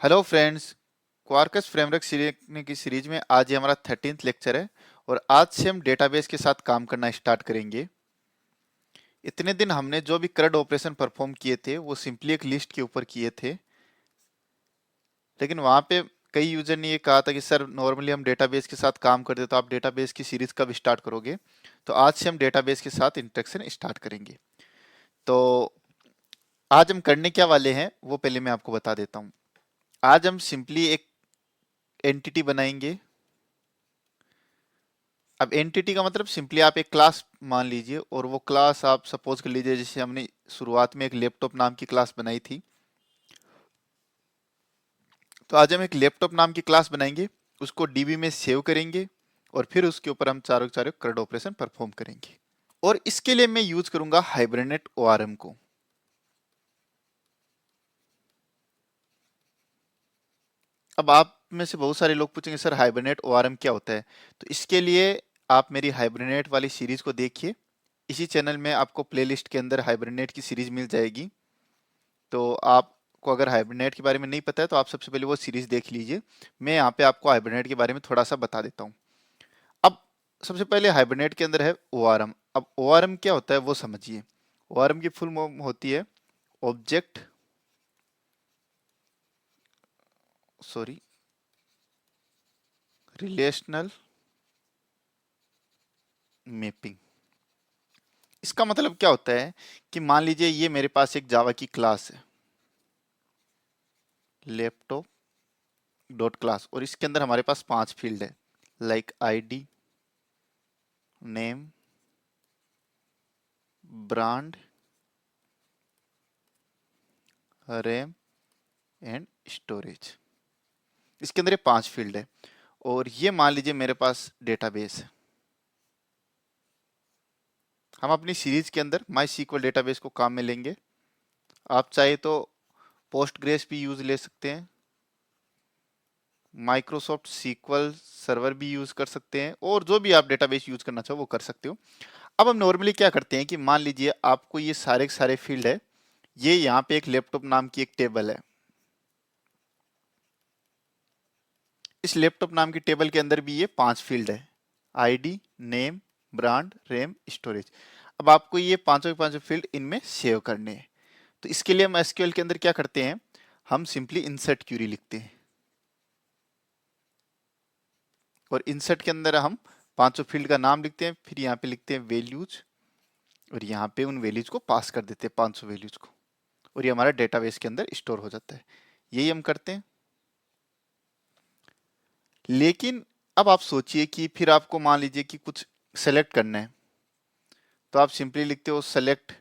Hello friends. क्वार्कस framework सीखने की series में आज ये हमारा 13th लेक्चर है और आज से हम डेटाबेस के साथ काम करना स्टार्ट करेंगे। इतने दिन हमने जो भी करंट ऑपरेशन परफॉर्म किए थे वो सिंपली एक लिस्ट के ऊपर किए थे, लेकिन वहाँ पे कई यूजर ने ये कहा था कि सर नॉर्मली हम डेटाबेस के साथ काम करते तो आप डेटाबेस की सीरीज कब स्टार्ट करोगे। तो आज से हम डेटाबेस के साथ इंट्रैक्शन स्टार्ट करेंगे। तो आज हम करने क्या वाले हैं वो पहले मैं आपको बता देता हूँ। आज हम सिंपली एक एंटिटी बनाएंगे। अब एंटिटी का मतलब सिंपली आप एक क्लास मान लीजिए और वो क्लास आप सपोज कर लीजिए जैसे हमने शुरुआत में एक लैपटॉप नाम की क्लास बनाई थी। तो आज हम एक लैपटॉप नाम की क्लास बनाएंगे, उसको डीबी में सेव करेंगे और फिर उसके ऊपर हम चारों के चारों CRUD ऑपरेशन परफॉर्म करेंगे। और इसके लिए मैं यूज करूंगा हाइबरनेट ORM को। अब आप में से बहुत सारे लोग पूछेंगे सर हाइबरनेट ORM क्या होता है। तो इसके लिए आप मेरी हाइबरनेट वाली सीरीज को देखिए। इसी चैनल में आपको प्लेलिस्ट के अंदर हाइबरनेट की सीरीज मिल जाएगी। तो आपको अगर हाइबरनेट के बारे में नहीं पता है तो आप सबसे पहले वो सीरीज देख लीजिए। मैं यहाँ पे आपको हाइबरनेट के बारे में थोड़ा सा बता देता हूँ। अब सबसे पहले हाइबरनेट के अंदर है ORM। अब ORM क्या होता है वो समझिए। ORM की फुल फॉर्म होती है ऑब्जेक्ट सॉरी रिलेशनल मैपिंग। इसका मतलब क्या होता है कि मान लीजिए ये मेरे पास एक जावा की क्लास है, लैपटॉप डॉट क्लास, और इसके अंदर हमारे पास 5 फील्ड है, like ID, name, brand, RAM and storage. इसके अंदर ये 5 फील्ड है और ये मान लीजिए मेरे पास डेटाबेस है। हम अपनी सीरीज के अंदर माई सीक्वल डेटाबेस को काम में लेंगे। आप चाहे तो पोस्टग्रेस भी यूज ले सकते हैं, माइक्रोसॉफ्ट सीक्वल सर्वर भी यूज कर सकते हैं, और जो भी आप डेटाबेस यूज करना चाहो वो कर सकते हो। अब हम नॉर्मली क्या करते हैं कि मान लीजिए आपको ये सारे के सारे फील्ड है, ये यहाँ पे एक लैपटॉप नाम की एक टेबल है। इस लैपटॉप नाम की टेबल के अंदर भी ये 5 फील्ड है, ID, name, brand, RAM, storage. अब आपको ये पांचों के पांचों फील्ड इनमें सेव करने हैं। तो इसके लिए हम एसक्यूएल के अंदर क्या करते हैं, हम सिंपली इंसर्ट क्यूरी लिखते हैं और इंसर्ट के अंदर हम पांचों फील्ड का नाम लिखते हैं, फिर यहाँ पे लिखते हैं वैल्यूज और यहाँ पे उन वैल्यूज को पास कर देते हैं 500 वैल्यूज को, और ये हमारा डेटाबेस के अंदर स्टोर हो जाता है। यही हम करते हैं। लेकिन अब आप सोचिए कि फिर आपको मान लीजिए कि कुछ सेलेक्ट करना है, तो आप सिंपली लिखते हो सेलेक्ट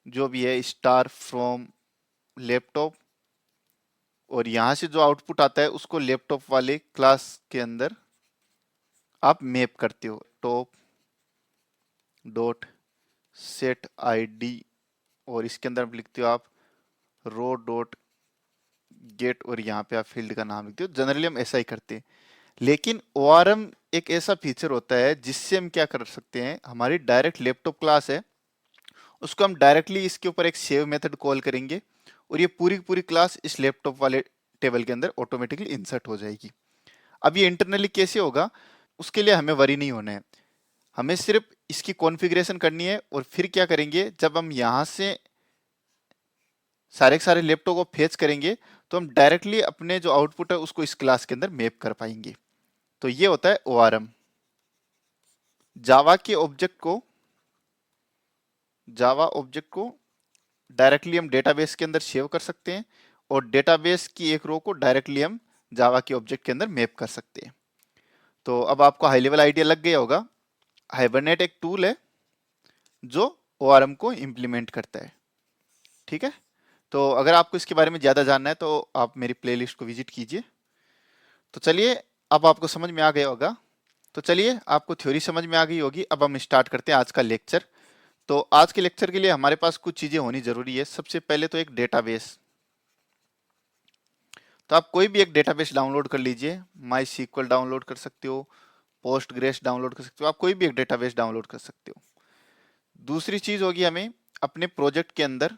जो भी है स्टार फ्रॉम लैपटॉप, और यहां से जो आउटपुट आता है उसको लैपटॉप वाले क्लास के अंदर आप मैप करते हो, टॉप डॉट सेट आईडी, और इसके अंदर लिखते हो आप रो डॉट गेट, और यहाँ पे आप फील्ड का नाम लिखते हो। जनरली हम ऐसा ही करते हैं। लेकिन ORM एक ऐसा फीचर होता है जिससे हम क्या कर सकते हैं, हमारी डायरेक्ट लैपटॉप क्लास है उसको हम डायरेक्टली इसके ऊपर एक सेव मेथड कॉल करेंगे और ये पूरी पूरी क्लास इस लैपटॉप वाले टेबल के अंदर ऑटोमेटिकली इंसर्ट हो जाएगी। अब ये इंटरनली कैसे होगा उसके लिए हमें वरी नहीं होना है, हमें सिर्फ इसकी कॉन्फ़िगरेशन करनी है। और फिर क्या करेंगे, जब हम यहाँ से सारे के सारे लैपटॉप को फेच करेंगे तो हम डायरेक्टली अपने जो आउटपुट है उसको इस क्लास के अंदर मैप कर पाएंगे। तो ये होता है ORM। जावा के ऑब्जेक्ट को जावा ऑब्जेक्ट को डायरेक्टली हम डेटाबेस के अंदर सेव कर सकते हैं और डेटाबेस की एक रो को डायरेक्टली हम जावा के ऑब्जेक्ट के अंदर मैप कर सकते हैं। तो अब आपको हाई लेवल आइडिया लग गया होगा। हाइबरनेट एक टूल है जो ORM को इम्प्लीमेंट करता है। ठीक है, तो अगर आपको इसके बारे में ज़्यादा जानना है तो आप मेरी प्लेलिस्ट को विजिट कीजिए। तो चलिए, अब आपको समझ में आ गया होगा। तो चलिए, आपको थ्योरी समझ में आ गई होगी। अब हम स्टार्ट करते हैं आज का लेक्चर। तो आज के लेक्चर के लिए हमारे पास कुछ चीज़ें होनी जरूरी है। सबसे पहले तो एक डेटाबेस। तो आप कोई भी एक डेटाबेस डाउनलोड कर लीजिए, माई सीक्वल डाउनलोड कर सकते हो, पोस्टग्रेस डाउनलोड कर सकते हो, आप कोई भी एक डेटाबेस डाउनलोड कर सकते हो। दूसरी चीज होगी, हमें अपने प्रोजेक्ट के अंदर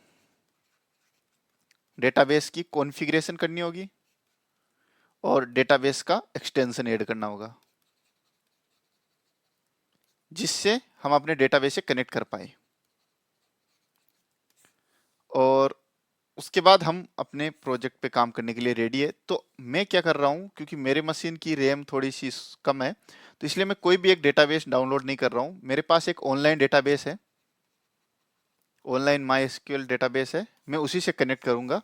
डेटाबेस की कॉन्फ़िगरेशन करनी होगी। और डेटाबेस का एक्सटेंशन ऐड करना होगा जिससे हम अपने डेटाबेस से कनेक्ट कर पाए। और उसके बाद हम अपने प्रोजेक्ट पे काम करने के लिए रेडी है। तो मैं क्या कर रहा हूँ, क्योंकि मेरे मशीन की रैम थोड़ी सी कम है, तो इसलिए मैं कोई भी एक डेटाबेस डाउनलोड नहीं कर रहा हूँ। मेरे पास एक ऑनलाइन डेटाबेस है, ऑनलाइन माई एसक्यूएल डेटाबेस है, मैं उसी से कनेक्ट करूंगा।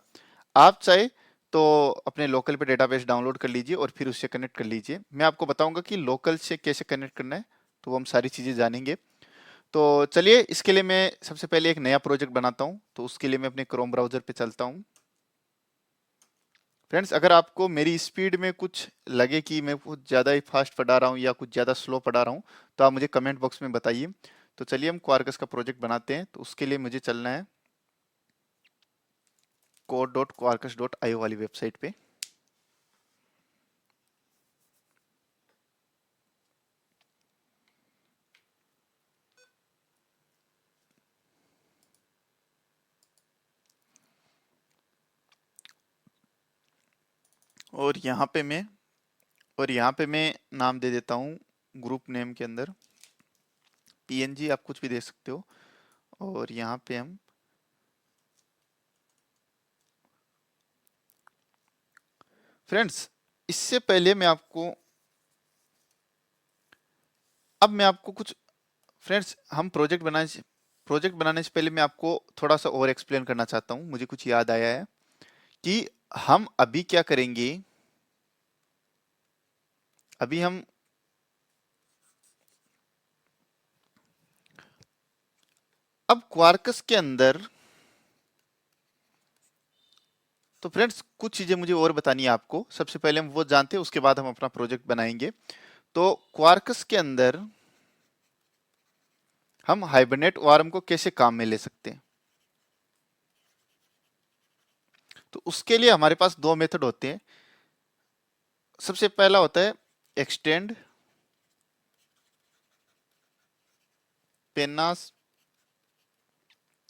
आप चाहे तो अपने लोकल पे डेटाबेस डाउनलोड कर लीजिए और फिर उससे कनेक्ट कर लीजिए। मैं आपको बताऊंगा कि लोकल से कैसे कनेक्ट करना है, तो वो हम सारी चीज़ें जानेंगे। तो चलिए, इसके लिए मैं सबसे पहले एक नया प्रोजेक्ट बनाता हूँ। तो उसके लिए मैं अपने क्रोम ब्राउजर पे चलता हूँ। फ्रेंड्स, अगर आपको मेरी स्पीड में कुछ लगे कि मैं कुछ ज़्यादा ही फास्ट पढ़ा रहा हूँ या कुछ ज़्यादा स्लो पढ़ा रहा हूँ, तो आप मुझे कमेंट बॉक्स में बताइए। तो चलिए हम क्वार्कस का प्रोजेक्ट बनाते हैं। तो उसके लिए मुझे चलना है code.quarkus.io वाली वेबसाइट पे। और यहाँ पे मैं नाम दे देता हूँ ग्रुप नेम के अंदर png, आप कुछ भी दे सकते हो। और यहाँ पे हम फ्रेंड्स, इससे पहले मैं आपको कुछ फ्रेंड्स, हम प्रोजेक्ट बनाने से पहले मैं आपको थोड़ा सा और एक्सप्लेन करना चाहता हूँ। मुझे कुछ याद आया है कि हम अभी क्या करेंगे। अभी हम अब क्वार्कस के अंदर, तो फ्रेंड्स कुछ चीजें मुझे और बतानी है आपको। सबसे पहले हम वो जानते हैं, उसके बाद हम अपना प्रोजेक्ट बनाएंगे। तो क्वार्कस के अंदर हम हाइबरनेट वार्म को कैसे काम में ले सकते हैं। तो उसके लिए हमारे पास दो मेथड होते हैं। सबसे पहला होता है एक्सटेंड पेनास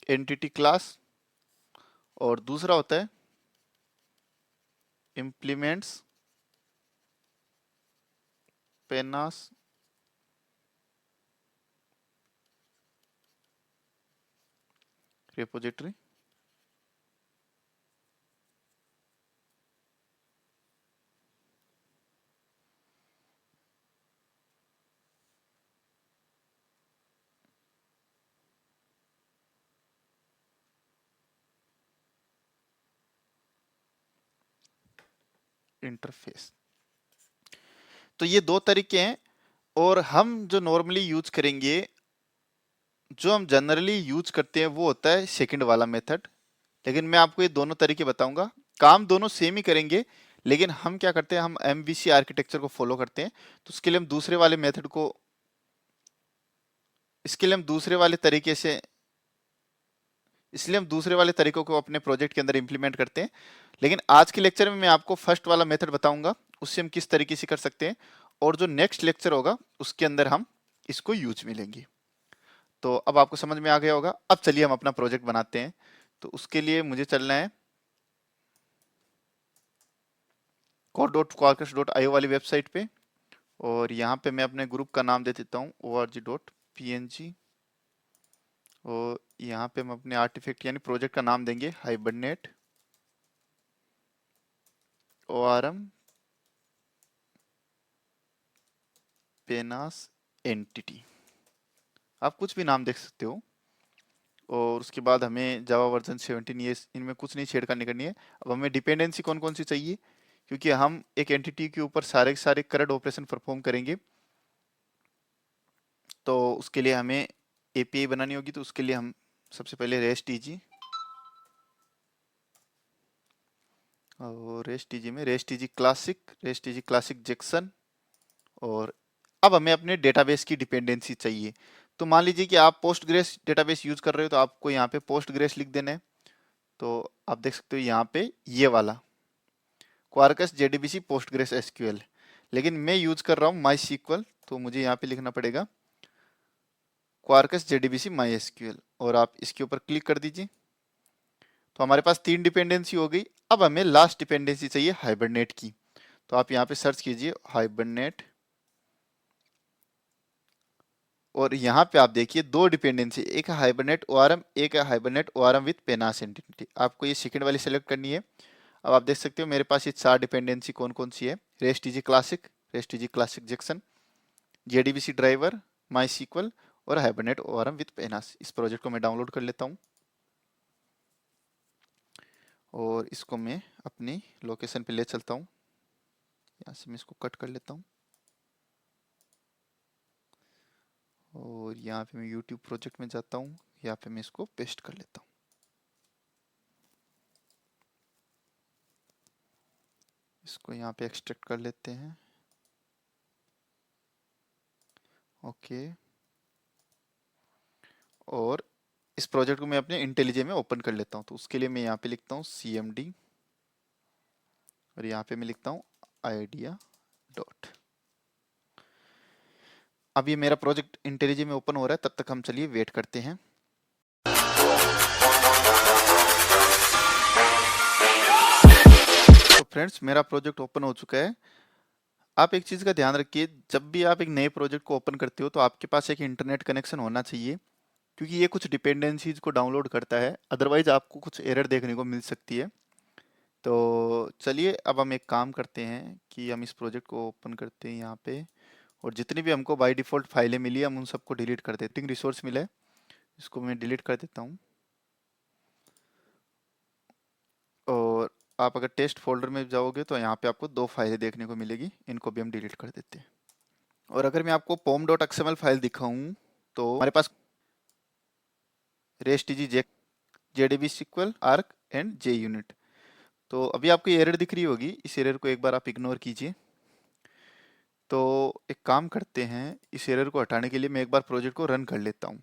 एंटिटी क्लास, और दूसरा होता है इम्प्लीमेंट्स पेनास रिपोजिटरी। इंटरफेस, तो ये दो तरीके हैं। और हम जो नॉर्मली यूज करेंगे, जो हम जनरली यूज करते हैं, वो होता है सेकंड वाला मेथड। लेकिन मैं आपको ये दोनों तरीके बताऊंगा, काम दोनों सेम ही करेंगे। लेकिन हम क्या करते हैं, हम एमवीसी आर्किटेक्चर को फॉलो करते हैं। तो उसके लिए हम दूसरे वाले मेथड को इसके लिए हम दूसरे वाले तरीके से इसलिए हम दूसरे वाले तरीकों को अपने प्रोजेक्ट के अंदर इंप्लीमेंट करते हैं। लेकिन आज के लेक्चर में मैं आपको फर्स्ट वाला मेथड बताऊंगा, उससे हम किस तरीके से कर सकते हैं। और जो नेक्स्ट लेक्चर होगा उसके अंदर हम इसको यूज में लेंगे। तो अब आपको समझ में आ गया होगा। अब चलिए हम अपना प्रोजेक्ट बनाते हैं। तो उसके लिए मुझे चलना है code.quarkus.io वाली वेबसाइट पे। और यहाँ पे मैं अपने ग्रुप का नाम दे देता हूँ org.png। और यहाँ पे हम अपने आर्टिफैक्ट यानी प्रोजेक्ट का नाम देंगे हाइबरनेट ORM पेनास एंटिटी। आप कुछ भी नाम देख सकते हो। और उसके बाद हमें जावा वर्जन 17, ये इनमें कुछ नहीं छेड़खानी करनी है। अब हमें डिपेंडेंसी कौन कौन सी चाहिए, क्योंकि हम एक एंटिटी के ऊपर सारे के सारे करंट ऑपरेशन परफॉर्म करेंगे। तो उसके लिए हमें एपीआई बनानी होगी। तो उसके लिए हम सबसे पहले रेस्ट ईजी, और रेस्ट ईजी क्लासिक जैक्सन। और अब हमें अपने डेटाबेस की डिपेंडेंसी चाहिए। तो मान लीजिए कि आप पोस्टग्रेस डेटाबेस यूज कर रहे हो, तो आपको यहाँ पे पोस्टग्रेस लिख देना है। तो आप देख सकते हो यहाँ पे ये वाला क्वार्कस जेडीबीसी पोस्टग्रेस एसक्यूएल। लेकिन मैं यूज कर रहा हूँ माई सीक्वल, तो मुझे यहाँ पे लिखना पड़ेगा क्वार्कस जेडीबीसी माई एसक्यूएल। और आप इसके ऊपर क्लिक कर दीजिए। तो हमारे पास तीन डिपेंडेंसी हो गई। अब हमें लास्ट डिपेंडेंसी चाहिए हाइबरनेट की। तो आप यहाँ पे सर्च कीजिए हाइबरनेट, और यहाँ पे आप देखिए दो डिपेंडेंसी, एक है हाइबरनेट ओआरएम, एक है हाइबरनेट ओआरएम विद पेनास एंटिटी। आपको ये सेकंड वाली सेलेक्ट करनी है। अब आप देख सकते हो मेरे पास ये 4 डिपेंडेंसी कौन कौन सी है। RESTEasy classic, RESTEasy classic Jackson, JDBC driver, MySQL और हाइबरनेट ओआरएम विद पेनास। इस प्रोजेक्ट को मैं डाउनलोड कर लेता हूँ और इसको मैं अपनी लोकेशन पे ले चलता हूँ। यहाँ से मैं इसको कट कर लेता हूँ और यहाँ पे मैं YouTube प्रोजेक्ट में जाता हूँ, यहाँ पे मैं इसको पेस्ट कर लेता हूँ। इसको यहाँ पे एक्सट्रैक्ट कर लेते हैं। ओके, और इस प्रोजेक्ट को मैं अपने इंटेलिजे में ओपन कर लेता हूँ। तो उसके लिए मैं यहाँ पे लिखता हूँ CMD और यहाँ पे मैं लिखता हूँ आइडिया डॉट। अब ये मेरा प्रोजेक्ट इंटेलिजे में ओपन हो रहा है, तब तक हम चलिए वेट करते हैं। तो फ्रेंड्स, मेरा प्रोजेक्ट ओपन हो चुका है। आप एक चीज़ का ध्यान रखिए, जब भी आप एक नए प्रोजेक्ट को ओपन करते हो तो आपके पास एक इंटरनेट कनेक्शन होना चाहिए, क्योंकि ये कुछ डिपेंडेंसीज को डाउनलोड करता है, अदरवाइज आपको कुछ एरर देखने को मिल सकती है। तो चलिए अब हम एक काम करते हैं कि हम इस प्रोजेक्ट को ओपन करते हैं यहाँ पे, और जितनी भी हमको बाय डिफ़ॉल्ट फाइलें मिली हम उन सबको डिलीट कर देते हैं। रिसोर्स मिला है, इसको मैं डिलीट कर देता हूँ। और आप अगर टेस्ट फोल्डर में जाओगे तो यहाँ पे आपको 2 फाइलें देखने को मिलेगी, इनको भी हम डिलीट कर देते हैं। और अगर मैं आपको pom.xml फाइल दिखाऊं तो हमारे पास RESTEasy JDBC SQL arc and JUnit. तो अभी आपको ये एरर दिख रही होगी, इस एरर को एक बार आप इग्नोर कीजिए। तो एक काम करते हैं, इस एरर को हटाने के लिए मैं एक बार प्रोजेक्ट को रन कर लेता हूँ,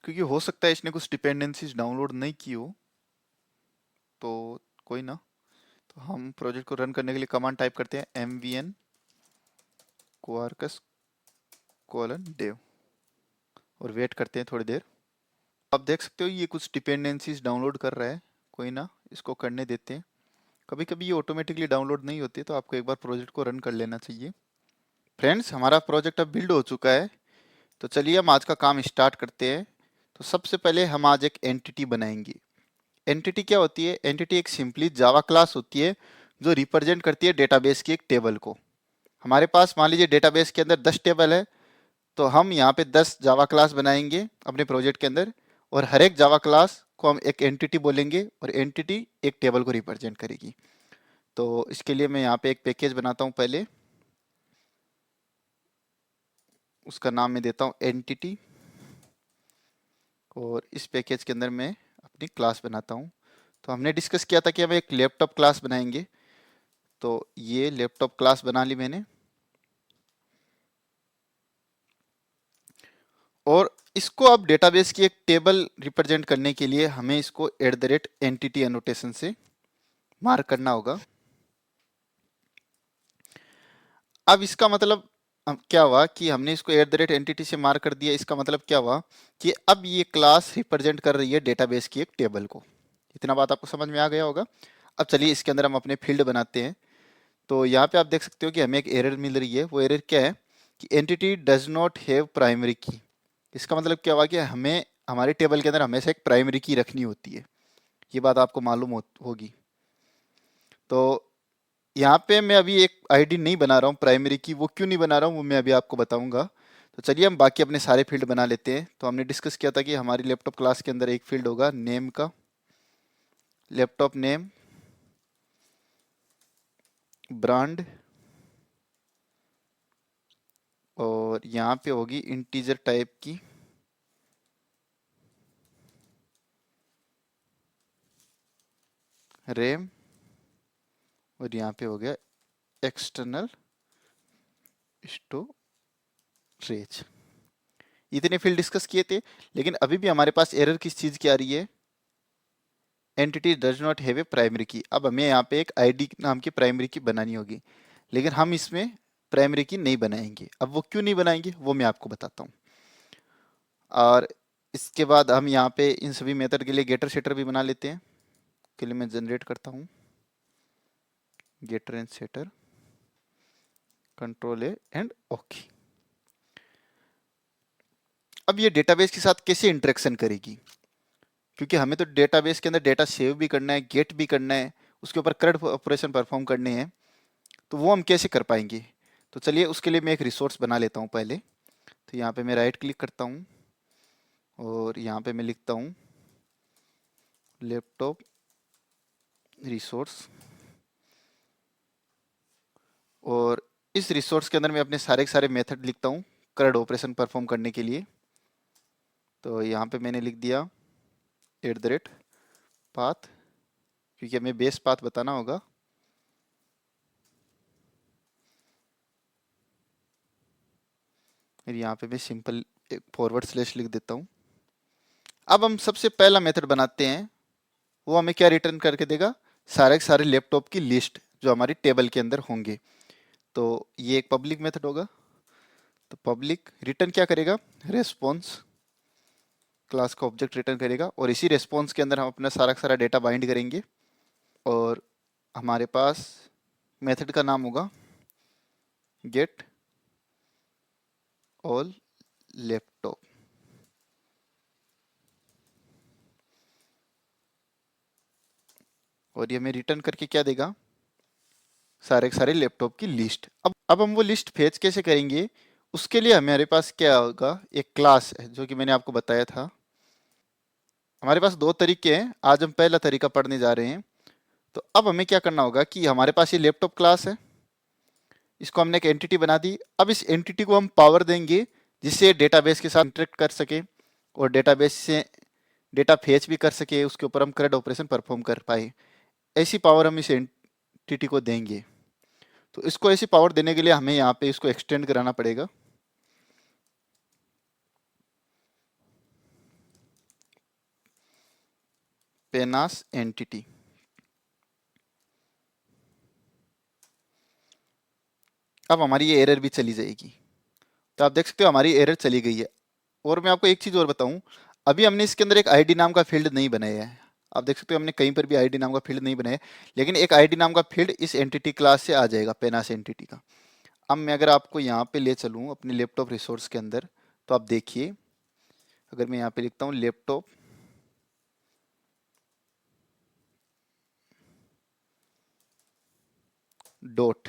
क्योंकि हो सकता है इसने कुछ डिपेंडेंसीज डाउनलोड नहीं की हो। तो कोई ना, तो हम प्रोजेक्ट को रन करने के लिए कमांड टाइप करते हैं mvn quarkus:dev और वेट करते हैं थोड़ी देर। आप देख सकते हो ये कुछ डिपेंडेंसीज डाउनलोड कर रहा है, कोई ना, इसको करने देते हैं। कभी कभी ये ऑटोमेटिकली डाउनलोड नहीं होती, तो आपको एक बार प्रोजेक्ट को रन कर लेना चाहिए। फ्रेंड्स, हमारा प्रोजेक्ट अब बिल्ड हो चुका है, तो चलिए हम आज का काम स्टार्ट करते हैं। तो सबसे पहले हम आज एक एंटिटी बनाएंगे। एंटिटी क्या होती है? एंटिटी एक सिंपली जावा क्लास होती है जो रिप्रेजेंट करती है डेटाबेस की एक टेबल को। हमारे पास मान लीजिए डेटाबेस के अंदर 10 टेबल है, तो हम यहाँ पे 10 जावा क्लास बनाएंगे अपने प्रोजेक्ट के अंदर, और हर एक जावा क्लास को हम एक एंटिटी बोलेंगे और एंटिटी एक टेबल को रिप्रेजेंट करेगी। तो इसके लिए मैं यहाँ पे एक पैकेज बनाता हूँ पहले, उसका नाम मैं देता हूँ एंटिटी, और इस पैकेज के अंदर मैं अपनी क्लास बनाता हूँ। तो हमने डिस्कस किया था कि हम एक लैपटॉप क्लास बनाएंगे, तो ये लैपटॉप क्लास बना ली मैंने। और इसको अब डेटाबेस की एक टेबल रिप्रेजेंट करने के लिए हमें इसको @entity एनोटेशन से मार्क करना होगा। अब इसका मतलब क्या हुआ कि हमने इसको @entity से मार्क कर दिया। इसका मतलब क्या हुआ कि अब ये क्लास रिप्रेजेंट कर रही है डेटाबेस की एक टेबल को। इतना बात आपको समझ में आ गया होगा। अब चलिए इसके अंदर हम अपने फील्ड बनाते हैं। तो यहाँ पे आप देख सकते हो कि हमें एक एरर मिल रही है। वो एरर क्या है कि entity does not have primary की। इसका मतलब क्या हुआ कि हमें हमारे टेबल के अंदर हमेशा एक प्राइमरी की रखनी होती है। ये बात आपको मालूम होगी। तो यहाँ पे मैं अभी एक आईडी नहीं बना रहा हूँ प्राइमरी की। वो क्यों नहीं बना रहा हूँ वो मैं अभी आपको बताऊंगा। तो चलिए हम बाकी अपने सारे फील्ड बना लेते हैं। तो हमने डिस्कस किया था कि हमारी लैपटॉप क्लास के अंदर एक फील्ड होगा नेम का, लैपटॉप नेम, ब्रांड, और यहाँ पे होगी इंटीजर टाइप की, रैम, और यहाँ पे हो गया एक्सटर्नल स्टोरेज। इतने फील्ड डिस्कस किए थे, लेकिन अभी भी हमारे पास एरर किस चीज़ की आ रही है? Entity does not have a primary की। अब हमें यहाँ पे एक आईडी नाम की प्राइमरी की बनानी होगी, लेकिन हम इसमें प्राइमरी की नहीं बनाएंगे। अब वो क्यों नहीं बनाएंगे वो मैं आपको बताता हूँ। और इसके बाद हम यहाँ पे इन सभी मेथड के लिए गेटर सेटर भी बना लेते हैं। के लिए मैं जनरेट करता हूँ getter and setter. Control A and okay. अब ये डेटाबेस के साथ कैसे इंटरेक्शन करेगी, क्योंकि हमें तो डेटाबेस के अंदर डेटा सेव भी करना है, गेट भी करना है, उसके ऊपर करंट ऑपरेशन परफॉर्म करने हैं, तो वो हम कैसे कर पाएंगे। तो चलिए उसके लिए मैं एक रिसोर्स बना लेता हूँ पहले। तो यहाँ पे मैं राइट क्लिक करता हूँ और यहाँ पे मैं लिखता हूँ लैपटॉप रिसोर्स, और इस रिसोर्स के अंदर मैं अपने सारे के सारे मेथड लिखता हूँ करंट ऑपरेशन परफॉर्म करने के लिए। तो यहाँ पे मैंने लिख दिया @path, क्योंकि हमें बेस पाथ बताना होगा। फिर यहाँ पे मैं सिंपल एक फॉरवर्ड स्लैश लिख देता हूँ। अब हम सबसे पहला मेथड बनाते हैं, वो हमें क्या रिटर्न करके देगा, सारे के सारे लैपटॉप की लिस्ट जो हमारी टेबल के अंदर होंगे। तो ये एक पब्लिक मेथड होगा। तो पब्लिक रिटर्न क्या करेगा, रेस्पॉन्स क्लास का ऑब्जेक्ट रिटर्न करेगा, और इसी रेस्पॉन्स के अंदर हम अपना सारा का सारा डेटा बाइंड करेंगे। और हमारे पास मेथड का नाम होगा गेट ऑल लैपटॉप। और ये हमें रिटर्न करके क्या देगा, सारे के सारे लैपटॉप की लिस्ट। अब हम वो लिस्ट फेच कैसे करेंगे, उसके लिए हमारे पास क्या होगा, एक क्लास है जो कि मैंने आपको बताया था। हमारे पास दो तरीके हैं, आज हम पहला तरीका पढ़ने जा रहे हैं। तो अब हमें क्या करना होगा कि हमारे पास ये लैपटॉप क्लास है, इसको हमने एक एंटिटी बना दी। अब इस एंटिटी को हम पावर देंगे जिससे डेटाबेस के साथ इंटरेक्ट कर सके और डेटाबेस से डेटा फेच भी कर सके, उसके ऊपर हम करंट ऑपरेशन परफॉर्म कर पाए। ऐसी पावर हम इस एंटिटी को देंगे। तो इसको ऐसी पावर देने के लिए हमें यहाँ पे इसको एक्सटेंड कराना पड़ेगा। पेनास एंटिटी। अब हमारी ये एरर भी चली जाएगी। तो आप देख सकते हो हमारी एरर चली गई है। और मैं आपको एक चीज़ और बताऊं, अभी हमने इसके अंदर एक आईडी नाम का फील्ड नहीं बनाया है। आप देख सकते हो हमने कहीं पर भी आईडी नाम का फील्ड नहीं बनाया, लेकिन एक आईडी नाम का फील्ड इस एंटिटी क्लास से आ जाएगा, पेनास एंटिटी का। अब मैं अगर आपको यहाँ पे ले चलूँ अपने लैपटॉप रिसोर्स के अंदर, तो आप देखिए, अगर मैं यहाँ पे लिखता हूँ लैपटॉप डॉट,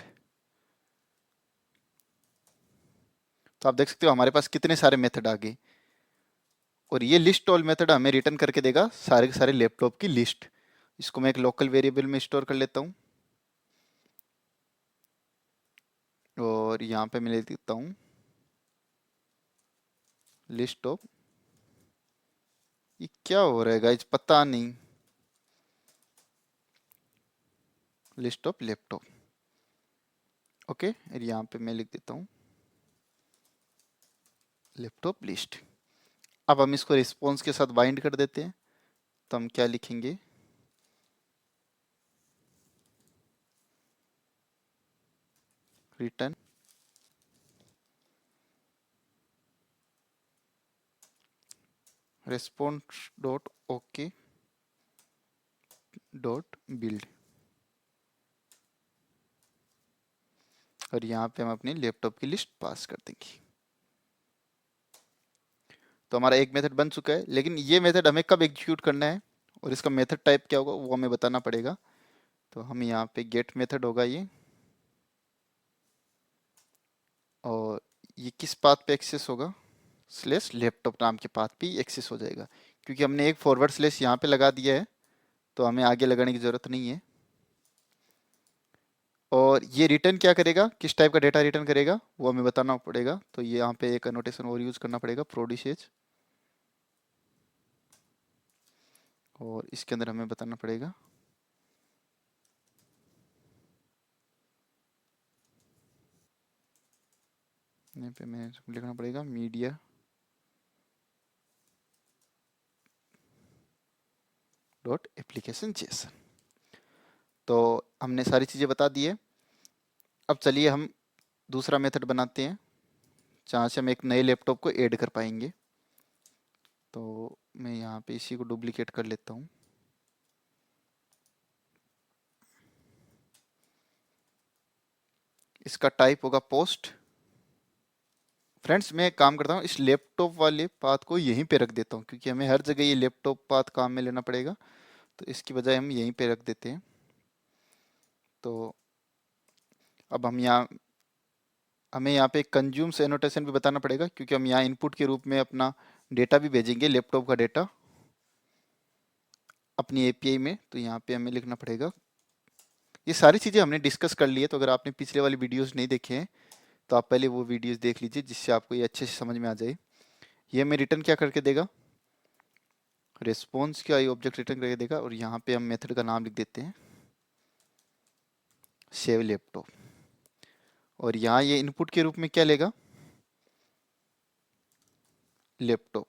तो आप देख सकते हो हमारे पास कितने सारे मेथड आ गए। और ये लिस्ट ऑल मेथड हमें रिटर्न करके देगा सारे के सारे लैपटॉप की लिस्ट। इसको मैं एक लोकल वेरिएबल में स्टोर कर लेता हूँ और यहाँ पे मैं ले देता हूँ लिस्ट ऑफ, ये क्या हो रहा है गाइस पता नहीं, लिस्ट ऑफ लैपटॉप। ओके, और यहाँ पे मैं लिख देता हूँ लैपटॉप लिस्ट। अब हम इसको रिस्पॉन्स के साथ बाइंड कर देते हैं। तो हम क्या लिखेंगे, return response dot okay dot build, और यहाँ पे हम अपनी लैपटॉप की लिस्ट पास कर देंगे। तो हमारा एक मेथड बन चुका है, लेकिन ये मेथड हमें कब एग्जीक्यूट करना है और इसका मेथड टाइप क्या होगा वो हमें बताना पड़ेगा। तो हम यहाँ पे गेट मेथड होगा ये, और ये किस पाथ पे एक्सेस होगा, स्लेश लैपटॉप नाम के पाथ पे ही एक्सेस हो जाएगा, क्योंकि हमने एक फॉरवर्ड स्लेश यहाँ पे लगा दिया है, तो हमें आगे लगाने की ज़रूरत नहीं है। और ये रिटर्न क्या करेगा, किस टाइप का डेटा रिटर्न करेगा वो हमें बताना पड़ेगा। तो ये यहाँ पे एक एनोटेशन और यूज़ करना पड़ेगा, प्रोडिसेज, और इसके अंदर हमें बताना पड़ेगा यहाँ पे मैं लिखना पड़ेगा मीडिया डॉट एप्लीकेशन जेसन। तो हमने सारी चीज़ें बता दी है। अब चलिए हम दूसरा मेथड बनाते हैं जहाँ से हम एक नए लैपटॉप को ऐड कर पाएंगे। तो मैं यहाँ पे इसी को डुप्लीकेट कर लेता हूँ। इसका टाइप होगा पोस्ट। फ्रेंड्स मैं एक काम करता हूँ, इस लैपटॉप वाले पाथ को यहीं पे रख देता हूँ, क्योंकि हमें हर जगह ये लैपटॉप पाथ काम में लेना पड़ेगा, तो इसकी बजाय हम यहीं पे रख देते हैं। तो अब हमें यहाँ पे कंज्यूम से एनोटेशन भी बताना पड़ेगा, क्योंकि हम यहाँ इनपुट के रूप में अपना डेटा भी भेजेंगे, लैपटॉप का डेटा अपनी एपीआई में। तो यहाँ पे हमें लिखना पड़ेगा, ये सारी चीज़ें हमने डिस्कस कर ली है, तो अगर आपने पिछले वाली वीडियोस नहीं देखे हैं तो आप पहले वो वीडियोस देख लीजिए, जिससे आपको ये अच्छे से समझ में आ जाए। ये हमें रिटर्न क्या करके देगा, रिस्पॉन्स का ये ऑब्जेक्ट रिटर्न करके देगा, और यहाँ पे हम मेथड का नाम लिख देते हैं सेव लैपटॉप। और यहाँ ये इनपुट के रूप में क्या लेगा, लैपटॉप।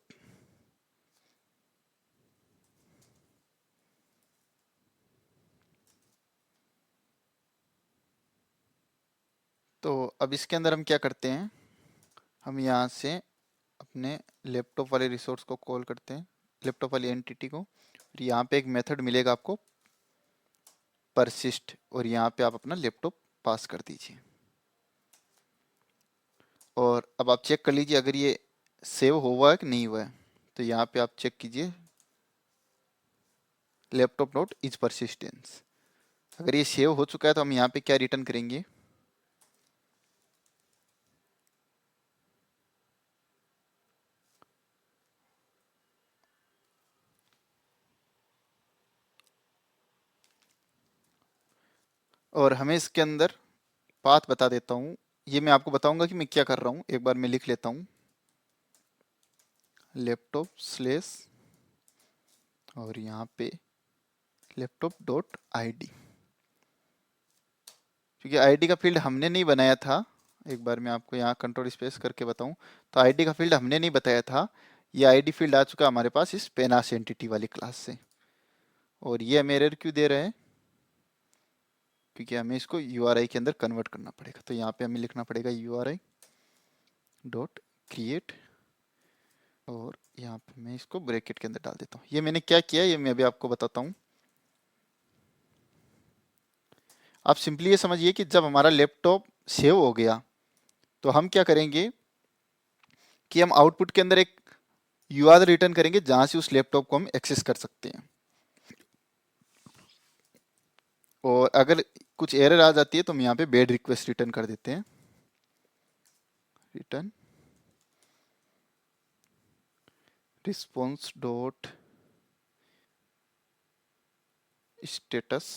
तो अब इसके अंदर हम क्या करते हैं, हम यहाँ से अपने लैपटॉप वाले रिसोर्स को कॉल करते हैं, लैपटॉप वाली एंटिटी को। और यहाँ पे एक मेथड मिलेगा आपको परसिस्ट, और यहाँ पे आप अपना लैपटॉप पास कर दीजिए। और अब आप चेक कर लीजिए अगर ये सेव हुआ है कि नहीं हुआ है। तो यहाँ पे आप चेक कीजिए लैपटॉप नोट इज परसिस्टेंस। अगर ये सेव हो चुका है तो हम यहाँ पे क्या रिटर्न करेंगे, और हमें इसके अंदर पाथ बता देता हूँ। ये मैं आपको बताऊंगा कि मैं क्या कर रहा हूँ, एक बार मैं लिख लेता हूँ, लैपटॉप स्लेस और यहाँ पे लैपटॉप डॉट ID, क्योंकि आईडी का फील्ड हमने नहीं बनाया था। एक बार मैं आपको यहाँ कंट्रोल स्पेस करके बताऊं, तो आईडी का फील्ड हमने नहीं बताया था, ये आईडी फील्ड आ चुका हमारे पास इस पेनास एंटिटी वाली क्लास से। और ये हमें एरर क्यों दे रहा है, क्योंकि हमें इसको URI के अंदर कन्वर्ट करना पड़ेगा। तो यहाँ पे हमें लिखना पड़ेगा URI डॉट क्रिएट, और यहाँ पे मैं इसको ब्रैकेट के अंदर डाल देता हूँ। ये मैंने क्या किया ये मैं अभी आपको बताता हूँ। आप सिंपली ये समझिए कि जब हमारा लैपटॉप सेव हो गया तो हम क्या करेंगे कि हम आउटपुट के अंदर एक URL रिटर्न करेंगे जहां से उस लैपटॉप को हम एक्सेस कर सकते हैं। और अगर कुछ एरर आ जाती है तो हम यहाँ पे बेड रिक्वेस्ट रिटर्न कर देते हैं, रिटर्न रिस्पॉन्स डॉट स्टेटस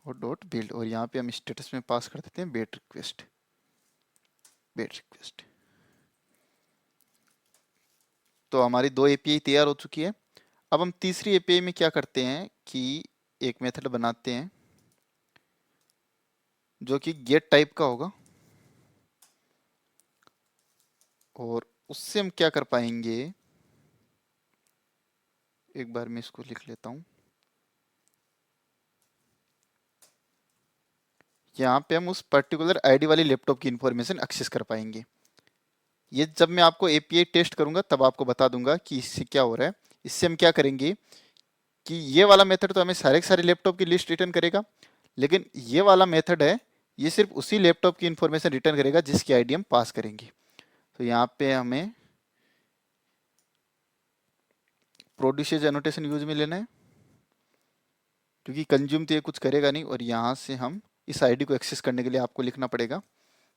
और डॉट बिल्ड, और यहाँ पे हम स्टेटस में पास कर देते हैं बेड रिक्वेस्ट, बेड रिक्वेस्ट। तो हमारी 2 एपीआई तैयार हो चुकी है। अब हम तीसरी एपीआई में क्या करते हैं कि एक मेथड बनाते हैं जो कि गेट टाइप का होगा, और उससे हम क्या कर पाएंगे, एक बार मैं इसको लिख लेता हूँ। यहाँ पे हम उस पर्टिकुलर आईडी वाली लैपटॉप की इंफॉर्मेशन एक्सेस कर पाएंगे। ये जब मैं आपको एपीआई टेस्ट करूंगा तब आपको बता दूंगा कि इससे क्या हो रहा है। इससे हम क्या करेंगे कि ये वाला मेथड तो हमें सारे के सारे लैपटॉप की लिस्ट रिटर्न करेगा, लेकिन ये वाला मेथड है ये सिर्फ उसी लैपटॉप की इंफॉर्मेशन रिटर्न करेगा जिसकी आईडी हम पास करेंगे। तो यहाँ पे हमें प्रोड्यूसर्स एनोटेशन यूज में लेना है, क्योंकि कंज्यूम तो ये कुछ करेगा नहीं। और यहाँ से हम इस आईडी को एक्सेस करने के लिए आपको लिखना पड़ेगा,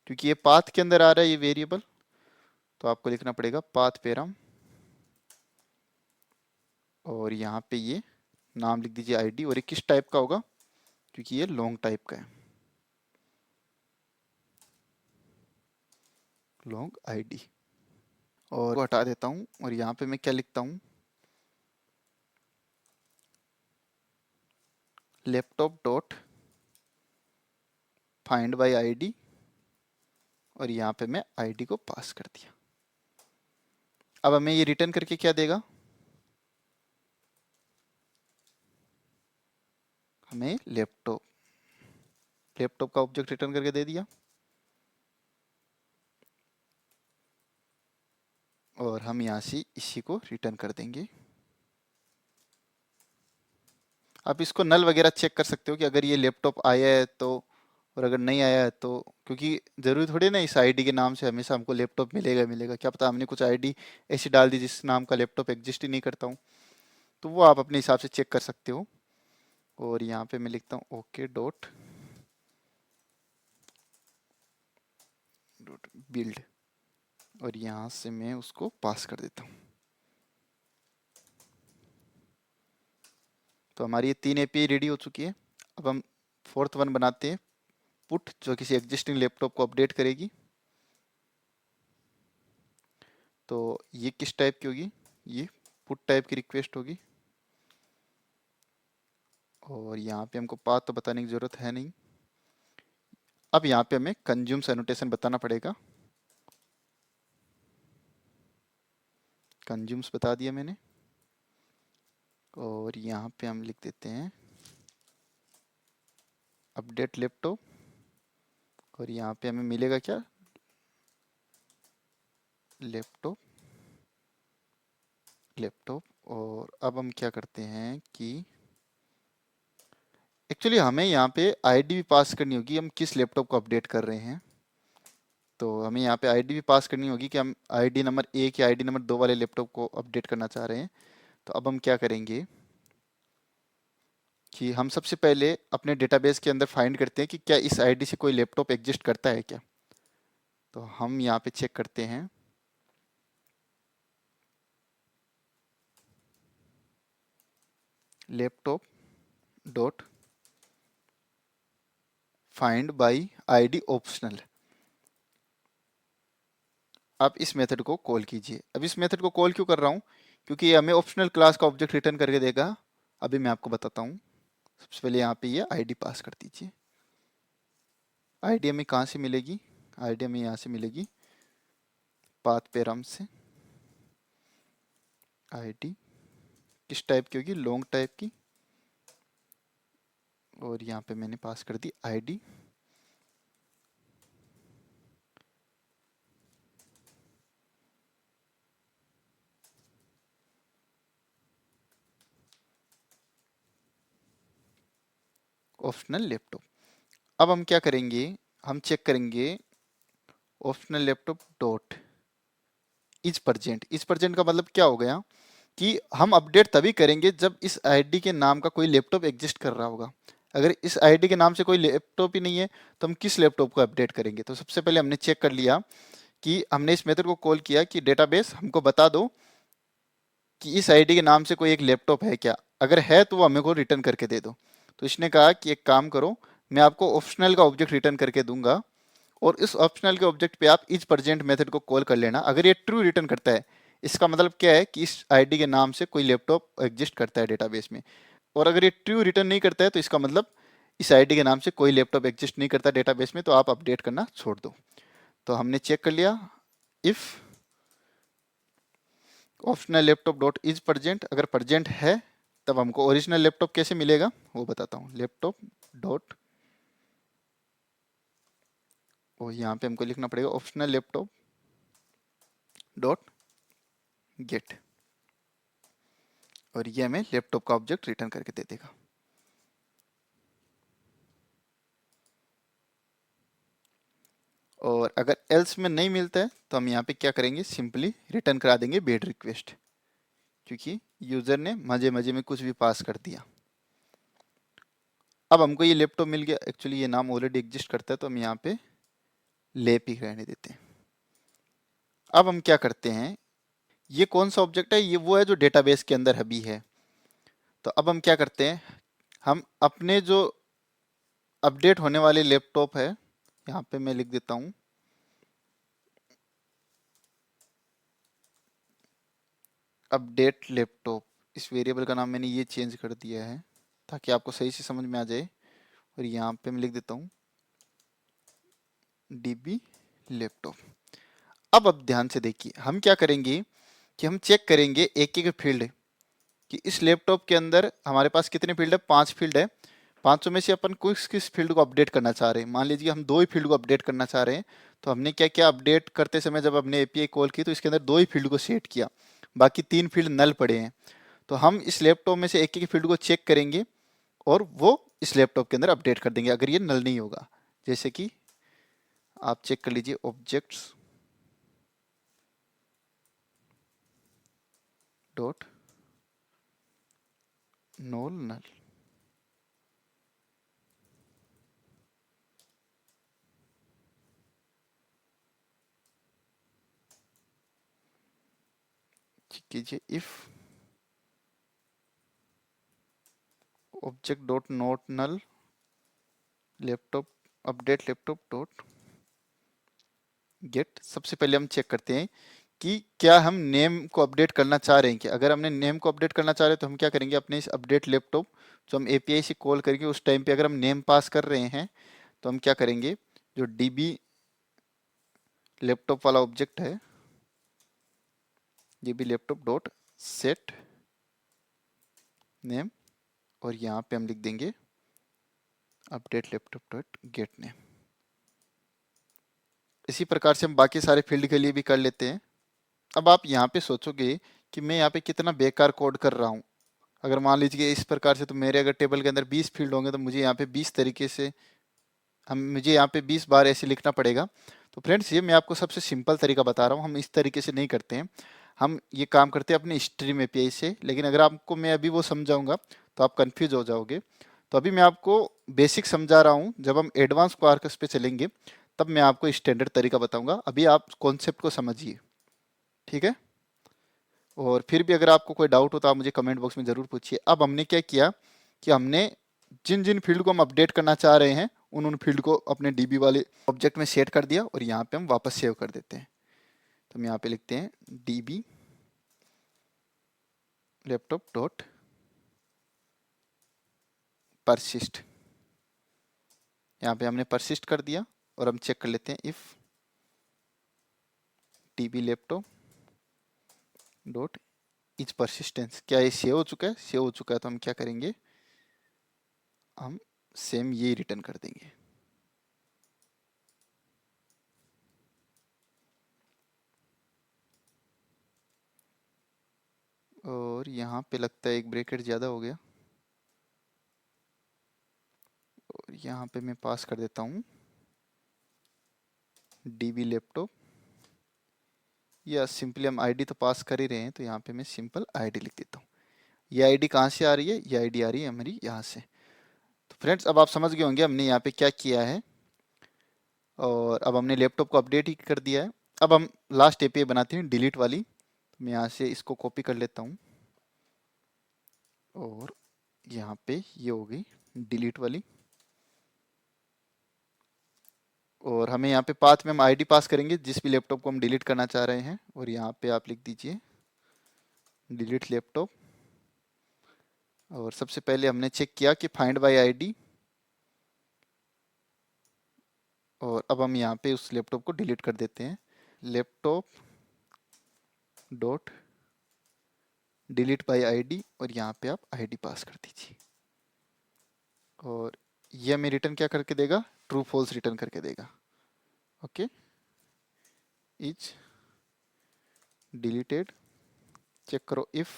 क्योंकि ये पाथ के अंदर आ रहा है ये वेरिएबल, तो आपको लिखना पड़ेगा पाथ पेराम, और यहाँ पे ये नाम लिख दीजिए आईडी, और ये किस टाइप का होगा, क्योंकि ये लॉन्ग टाइप का है, लॉन्ग आईडी। और हटा देता हूँ, और यहाँ पे मैं क्या लिखता हूँ, laptop dot find by ID, और यहाँ पे मैं आईडी को पास कर दिया। अब हमें ये रिटर्न करके क्या देगा, हमें लैपटॉप का ऑब्जेक्ट रिटर्न करके दे दिया। और हम यहाँ से इसी को रिटर्न कर देंगे। आप इसको नल वगैरह चेक कर सकते हो कि अगर ये लैपटॉप आया है तो और अगर नहीं आया है तो, क्योंकि ज़रूरी थोड़ी ना इस आईडी के नाम से हमेशा हमको लैपटॉप मिलेगा मिलेगा, क्या पता हमने कुछ आईडी ऐसी डाल दी जिस नाम का लैपटॉप एग्जिस्ट ही नहीं करता हूँ। तो वो आप अपने हिसाब से चेक कर सकते हो। और यहाँ पे मैं लिखता हूँ ओके डॉट डॉट बिल्ड, और यहाँ से मैं उसको पास कर देता हूँ। तो हमारी ये 3 एपीआई रेडी हो चुकी है। अब हम फोर्थ वन बनाते हैं, पुट, जो किसी एग्जिस्टिंग लैपटॉप को अपडेट करेगी। तो ये किस टाइप की होगी, ये पुट टाइप की रिक्वेस्ट होगी। और यहाँ पे हमको पाथ तो बताने की ज़रूरत है नहीं। अब यहाँ पे हमें कंज्यूम्स एनोटेशन बताना पड़ेगा। कंज्यूम्स बता दिया मैंने, और यहाँ पे हम लिख देते हैं अपडेट लैपटॉप, और यहाँ पे हमें मिलेगा क्या, लैपटॉप लैपटॉप। और अब हम क्या करते हैं कि एक्चुअली हमें यहाँ पे आईडी भी पास करनी होगी, हम किस लैपटॉप को अपडेट कर रहे हैं। तो हमें यहाँ पे आईडी भी पास करनी होगी कि हम आईडी नंबर 1 या आईडी नंबर 2 वाले लैपटॉप को अपडेट करना चाह रहे हैं। तो अब हम क्या करेंगे कि हम सबसे पहले अपने डेटाबेस के अंदर फाइंड करते हैं कि क्या इस आईडी से कोई लैपटॉप एग्जिस्ट करता है क्या। तो हम यहाँ पे चेक करते हैं, laptop dot find by ID optional. आप इस मेथड को कॉल कीजिए। अब इस मेथड को कॉल क्यों कर रहा हूँ, क्योंकि ये हमें ऑप्शनल क्लास का ऑब्जेक्ट रिटर्न करके देगा। अभी मैं आपको बताता हूँ। सबसे पहले यहाँ पे ये आईडी पास कर दीजिए। आईडी हमें कहाँ से मिलेगी, आईडी हमें यहाँ से मिलेगी पाथ पैराम से। आईडी किस टाइप की होगी, लॉन्ग टाइप की, और यहाँ पे मैंने पास कर दी आईडी। Optional laptop. अब हम क्या करेंगे, हम चेक करेंगे optional laptop dot is present. Is present का मतलब क्या हो गया कि हम अपडेट तभी करेंगे जब इस आईडी के नाम का कोई लैपटॉप एग्जिस्ट कर रहा होगा। अगर इस आईडी के नाम से कोई लैपटॉप ही नहीं है तो हम किस लैपटॉप को अपडेट करेंगे। तो सबसे पहले हमने चेक कर लिया कि हमने इस मेथड को कॉल किया कि डेटाबेस हमको बता दो कि इस आईडी के नाम से कोई एक लैपटॉप है क्या, अगर है तो वो हमें को रिटर्न करके दे दो। तो इसने कहा कि एक काम करो, मैं आपको ऑप्शनल का ऑब्जेक्ट रिटर्न करके दूंगा, और इस ऑप्शनल के ऑब्जेक्ट पे आप इज परजेंट मेथड को कॉल कर लेना। अगर ये ट्रू रिटर्न करता है, इसका मतलब क्या है कि इस आईडी के नाम से कोई लैपटॉप एग्जिस्ट करता है डेटाबेस में। और अगर ये ट्रू रिटर्न नहीं करता है तो इसका मतलब इस आईडी के नाम से कोई लैपटॉप एग्जिस्ट नहीं करता डेटाबेस में, तो आप अपडेट करना छोड़ दो। तो हमने चेक कर लिया, if optional laptop dot is present, अगर परजेंट है तब हमको ओरिजिनल लैपटॉप कैसे मिलेगा वो बताता हूँ। लैपटॉप डॉट, और यहाँ पे हमको लिखना पड़ेगा ऑप्शनल लैपटॉप डॉट गेट, और ये हमें लैपटॉप का ऑब्जेक्ट रिटर्न करके दे देगा। और अगर एल्स में नहीं मिलता है तो हम यहाँ पे क्या करेंगे, सिंपली रिटर्न करा देंगे बेड रिक्वेस्ट, क्योंकि यूजर ने मजे मजे में कुछ भी पास कर दिया। अब हमको ये लैपटॉप मिल गया, एक्चुअली ये नाम ऑलरेडी एग्जिस्ट करता है तो हम यहाँ पे लैप ही रहने देते हैं। अब हम क्या करते हैं, ये कौन सा ऑब्जेक्ट है, ये वो है जो डेटाबेस के अंदर अभी है। तो अब हम क्या करते हैं, हम अपने जो अपडेट होने वाले लैपटॉप है, यहाँ पे मैं लिख देता हूँ अपडेट लैपटॉप। इस वेरिएबल का नाम मैंने ये चेंज कर दिया है ताकि आपको सही से समझ में आ जाए। और यहाँ पे मैं लिख देता हूँ डीबी लैपटॉप। अब ध्यान से देखिए, हम क्या करेंगे कि हम चेक करेंगे एक एक फील्ड कि इस लैपटॉप के अंदर हमारे पास कितने फील्ड है, 5 फील्ड है। 500 में से अपन किस किस फील्ड को अपडेट करना चाह रहे हैं। मान लीजिए हम 2 ही फील्ड को अपडेट करना चाह रहे हैं, तो हमने क्या क्या अपडेट करते समय जब हमने एपीआई कॉल की तो इसके अंदर 2 ही फील्ड को सेट किया, बाकी 3 फील्ड नल पड़े हैं। तो हम इस लैपटॉप में से एक एक फील्ड को चेक करेंगे और वो इस लैपटॉप के अंदर अपडेट कर देंगे अगर ये नल नहीं होगा। जैसे कि आप चेक कर लीजिए ऑब्जेक्ट्स डॉट नोल नल, कीजिए if object dot not null laptop update laptop dot get. सबसे पहले हम चेक करते हैं कि क्या हम नेम को अपडेट करना चाह रहे हैं। कि अगर हमने नेम को अपडेट करना चाह रहे हैं तो हम क्या करेंगे, अपने इस अपडेट लैपटॉप जो हम एपीआई से कॉल करेंगे उस टाइम पे अगर हम नेम पास कर रहे हैं तो हम क्या करेंगे, जो डीबी लैपटॉप वाला ऑब्जेक्ट है, dB laptop dot set name, और यहाँ पे हम लिख देंगे update laptop dot gate name. इसी प्रकार से हम बाकी सारे फील्ड के लिए भी कर लेते हैं। अब आप यहाँ पे सोचोगे कि मैं यहाँ पे कितना बेकार कोड कर रहा हूँ। अगर मान लीजिए इस प्रकार से, तो मेरे अगर टेबल के अंदर 20 फील्ड होंगे तो मुझे यहाँ पे 20 तरीके से मुझे यहाँ पे 20 बार ऐसे लिखना पड़ेगा। तो फ्रेंड्स ये मैं आपको सबसे सिंपल तरीका बता रहा हूँ, हम इस तरीके से नहीं करते हैं। हम ये काम करते हैं अपने स्ट्रीम एपीआई से, लेकिन अगर आपको मैं अभी वो समझाऊंगा तो आप कंफ्यूज हो जाओगे। तो अभी मैं आपको बेसिक समझा रहा हूँ, जब हम एडवांस क्वार्क्स पे चलेंगे तब मैं आपको स्टैंडर्ड तरीका बताऊंगा। अभी आप कॉन्सेप्ट को समझिए, ठीक है। और फिर भी अगर आपको कोई डाउट हो तो आप मुझे कमेंट बॉक्स में ज़रूर पूछिए। अब हमने क्या किया कि हमने जिन जिन फील्ड को हम अपडेट करना चाह रहे हैं उन फील्ड को अपने डीबी वाले ऑब्जेक्ट में सेट कर दिया, और यहाँ पे हम वापस सेव कर देते हैं। तो हम यहाँ पे लिखते हैं डीबी लैपटॉप डॉट परसिस्ट। यहाँ पे हमने परसिस्ट कर दिया, और हम चेक कर लेते हैं if dB laptop dot is persistence, क्या ये सेव हो चुका है। सेव हो चुका है तो हम क्या करेंगे, हम सेम ये रिटर्न कर देंगे। और यहाँ पे लगता है एक ब्रैकेट ज़्यादा हो गया, और यहाँ पे मैं पास कर देता हूँ डीबी लैपटॉप, या सिंपली हम आईडी तो पास कर ही रहे हैं तो यहाँ पे मैं सिंपल आईडी लिख देता हूँ। ये आईडी कहाँ से आ रही है, ये आईडी आ रही है हमारी यहाँ से। तो फ्रेंड्स अब आप समझ गए होंगे हमने यहाँ पे क्या किया है, और अब हमने लैपटॉप को अपडेट ही कर दिया है। अब हम लास्ट एपीआई बनाते हैं डिलीट वाली। तो मैं यहाँ से इसको कॉपी कर लेता हूँ, और यहाँ पे ये हो गई डिलीट वाली। और हमें यहाँ पे पाथ में हम आईडी पास करेंगे जिस भी लैपटॉप को हम डिलीट करना चाह रहे हैं, और यहाँ पे आप लिख दीजिए डिलीट लैपटॉप। और सबसे पहले हमने चेक किया कि फाइंड बाय आईडी, और अब हम यहाँ पे उस लैपटॉप को डिलीट कर देते हैं। Laptop dot delete bye ID, और यहाँ पे आप आईडी पास कर दीजिए, और ये हमें रिटर्न क्या करके देगा, ट्रू फॉल्स रिटर्न करके देगा। Okay, is deleted. चेक करो इफ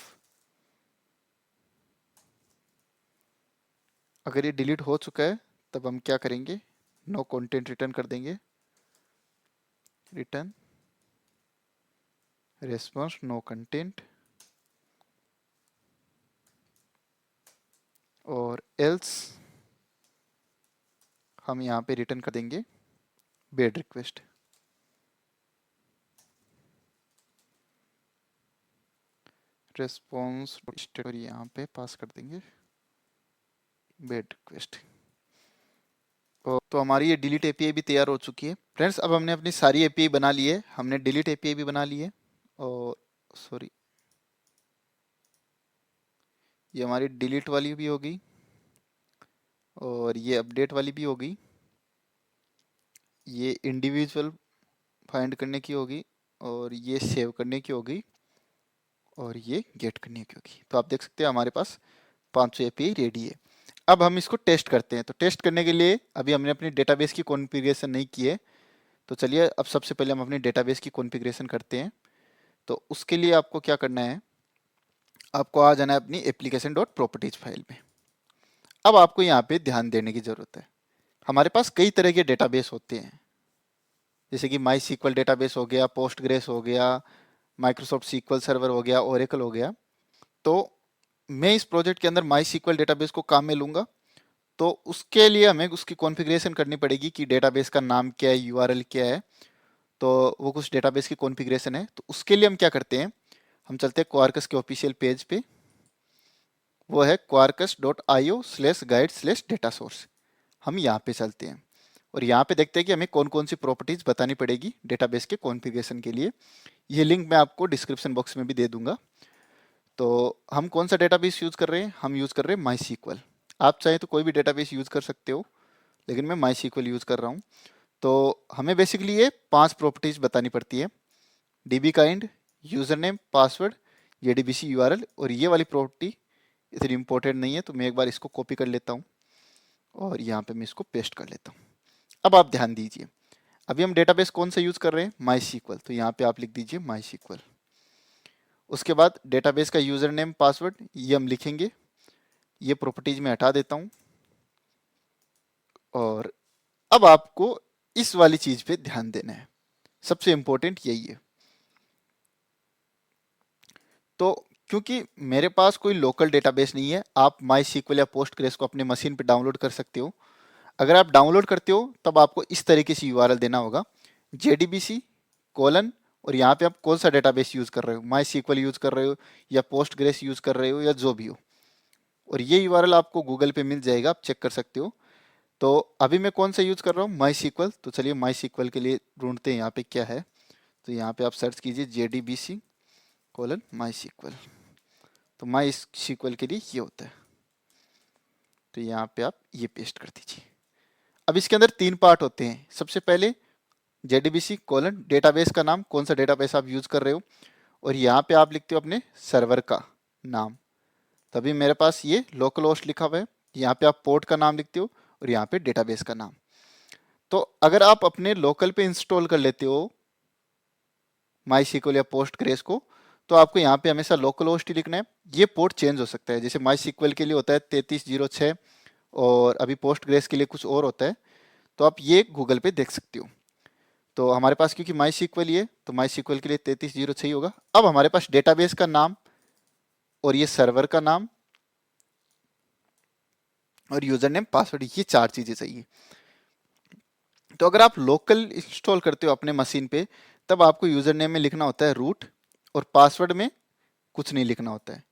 अगर ये डिलीट हो चुका है तब हम क्या करेंगे, नो कंटेंट रिटर्न कर देंगे, रिटर्न रेस्पॉन्स नो कंटेंट, और एल्स हम यहाँ पे रिटर्न कर देंगे बेड रिक्वेस्ट। रेस्पॉन्स और यहाँ पे पास कर देंगे बेड रिक्वेस्ट। तो हमारी ये डिलीट एपीआई भी तैयार हो चुकी है। फ्रेंड्स अब हमने अपनी सारी एपीआई बना ली है, हमने डिलीट एपीआई भी बना ली है, और सॉरी ये हमारी डिलीट वाली भी होगी, और ये अपडेट वाली भी होगी, ये इंडिविजुअल फाइंड करने की होगी, और ये सेव करने की होगी, और ये गेट करने की होगी। तो आप देख सकते हैं हमारे पास 500 एपीआई रेडी है। अब हम इसको टेस्ट करते हैं। तो टेस्ट करने के लिए अभी हमने अपनी डेटाबेस की कॉन्फ़िगरेशन नहीं की है, तो चलिए अब सबसे पहले हम अपनी डेटाबेस की कॉन्फ़िगरेशन करते हैं। तो उसके लिए आपको क्या करना है, आपको आ जाना है अपनी एप्लीकेशन डॉट प्रॉपर्टीज फाइल में। अब आपको यहाँ पे ध्यान देने की ज़रूरत है। हमारे पास कई तरह के डेटाबेस होते हैं, जैसे कि माई सीक्वल डेटाबेस हो गया, पोस्टग्रेस हो गया, माइक्रोसॉफ्ट सीक्वल सर्वर हो गया, ओरेकल हो गया। तो मैं इस प्रोजेक्ट के अंदर माई सीक्वल डेटाबेस को काम में लूंगा। तो उसके लिए हमें उसकी कॉन्फ़िगरेशन करनी पड़ेगी कि डेटाबेस का नाम क्या है, यूआरएल क्या है। तो वो कुछ डेटाबेस की कॉन्फ़िगरेशन है। तो उसके लिए हम क्या करते हैं, हम चलते हैं क्वार्कस के ऑफिशियल पेज पे। वो है quarkus.io/guide/datasource। हम यहाँ पे चलते हैं और यहाँ पे देखते हैं कि हमें कौन कौन सी प्रॉपर्टीज बतानी पड़ेगी डेटाबेस के कॉन्फ़िगरेशन के लिए। ये लिंक मैं आपको डिस्क्रिप्शन बॉक्स में भी दे दूंगा। तो हम कौन सा डेटाबेस यूज़ कर रहे हैं, हम यूज़ कर रहे हैं माई सीक्वल। आप चाहें तो कोई भी डेटाबेस यूज़ कर सकते हो, लेकिन मैं माई सीक्वल यूज़ कर रहा हूँ। तो हमें बेसिकली ये 5 प्रॉपर्टीज बतानी पड़ती है, dB kind, user name, password, JDBC URL. और ये वाली प्रॉपर्टी इतनी इंपॉर्टेंट नहीं है, तो मैं एक बार इसको कॉपी कर लेता हूँ और यहाँ पे मैं इसको पेस्ट कर लेता हूँ। अब आप ध्यान दीजिए, अभी हम डेटाबेस कौन सा यूज़ कर रहे हैं, माई सीक्वल। तो यहाँ पे आप लिख दीजिए माई सीक्वल। उसके बाद डेटाबेस का यूज़र नेम, पासवर्ड ये हम लिखेंगे। ये प्रॉपर्टीज में हटा देता हूँ। और अब आपको इस वाली चीज पे ध्यान देना है, सबसे इंपॉर्टेंट यही है। तो क्योंकि मेरे पास कोई लोकल डेटाबेस नहीं है, आप माई सीक्वल या पोस्टग्रेस को अपने मशीन पे डाउनलोड कर सकते हो। अगर आप डाउनलोड करते हो तब आपको इस तरीके से यूआरएल देना होगा, जेडीबीसी कोलन, और यहाँ पे आप कौन सा डेटाबेस यूज कर रहे हो, माई सीक्वल यूज कर रहे हो या पोस्टग्रेस यूज कर रहे हो या जो भी हो। और ये यूआरएल आपको गूगल पे मिल जाएगा, आप चेक कर सकते हो। तो अभी मैं कौन सा यूज कर रहा हूँ, माई सीक्वल। तो चलिए माई सीक्वल के लिए ढूंढते हैं यहाँ पे क्या है। तो यहाँ पे आप सर्च कीजिए JDBC कोलन माई सीक्वल। तो माई सीक्वल के लिए ये होता है। तो यहाँ पे आप ये पेस्ट कर दीजिए। अब इसके अंदर 3 पार्ट होते हैं। सबसे पहले JDBC कोलन डेटाबेस का नाम, कौन सा डेटाबेस आप यूज कर रहे हो, और यहाँ पे आप लिखते हो अपने सर्वर का नाम। तभी मेरे पास ये लोकल होस्ट लिखा हुआ है। यहाँ पे आप पोर्ट का नाम लिखते हो और यहाँ पे डेटाबेस का नाम। तो अगर आप अपने लोकल पे इंस्टॉल कर लेते हो माई सीक्वल या पोस्टग्रेस को, तो आपको यहाँ पे हमेशा लोकल होस्ट ही लिखना है। ये पोर्ट चेंज हो सकता है, जैसे माई सीक्वल के लिए होता है 3306 और अभी पोस्टग्रेस के लिए कुछ और होता है। तो आप ये गूगल पे देख सकते हो। तो हमारे पास क्योंकि माई सीक्वल ही है, तो माई सीक्वल के लिए 3306 ही होगा। अब हमारे पास डेटाबेस का नाम और ये सर्वर का नाम और यूजर नेम, पासवर्ड, ये 4 चीजें चाहिए। तो अगर आप लोकल इंस्टॉल करते हो अपने मशीन पे, तब आपको यूजर नेम में लिखना होता है रूट और पासवर्ड में कुछ नहीं लिखना होता है।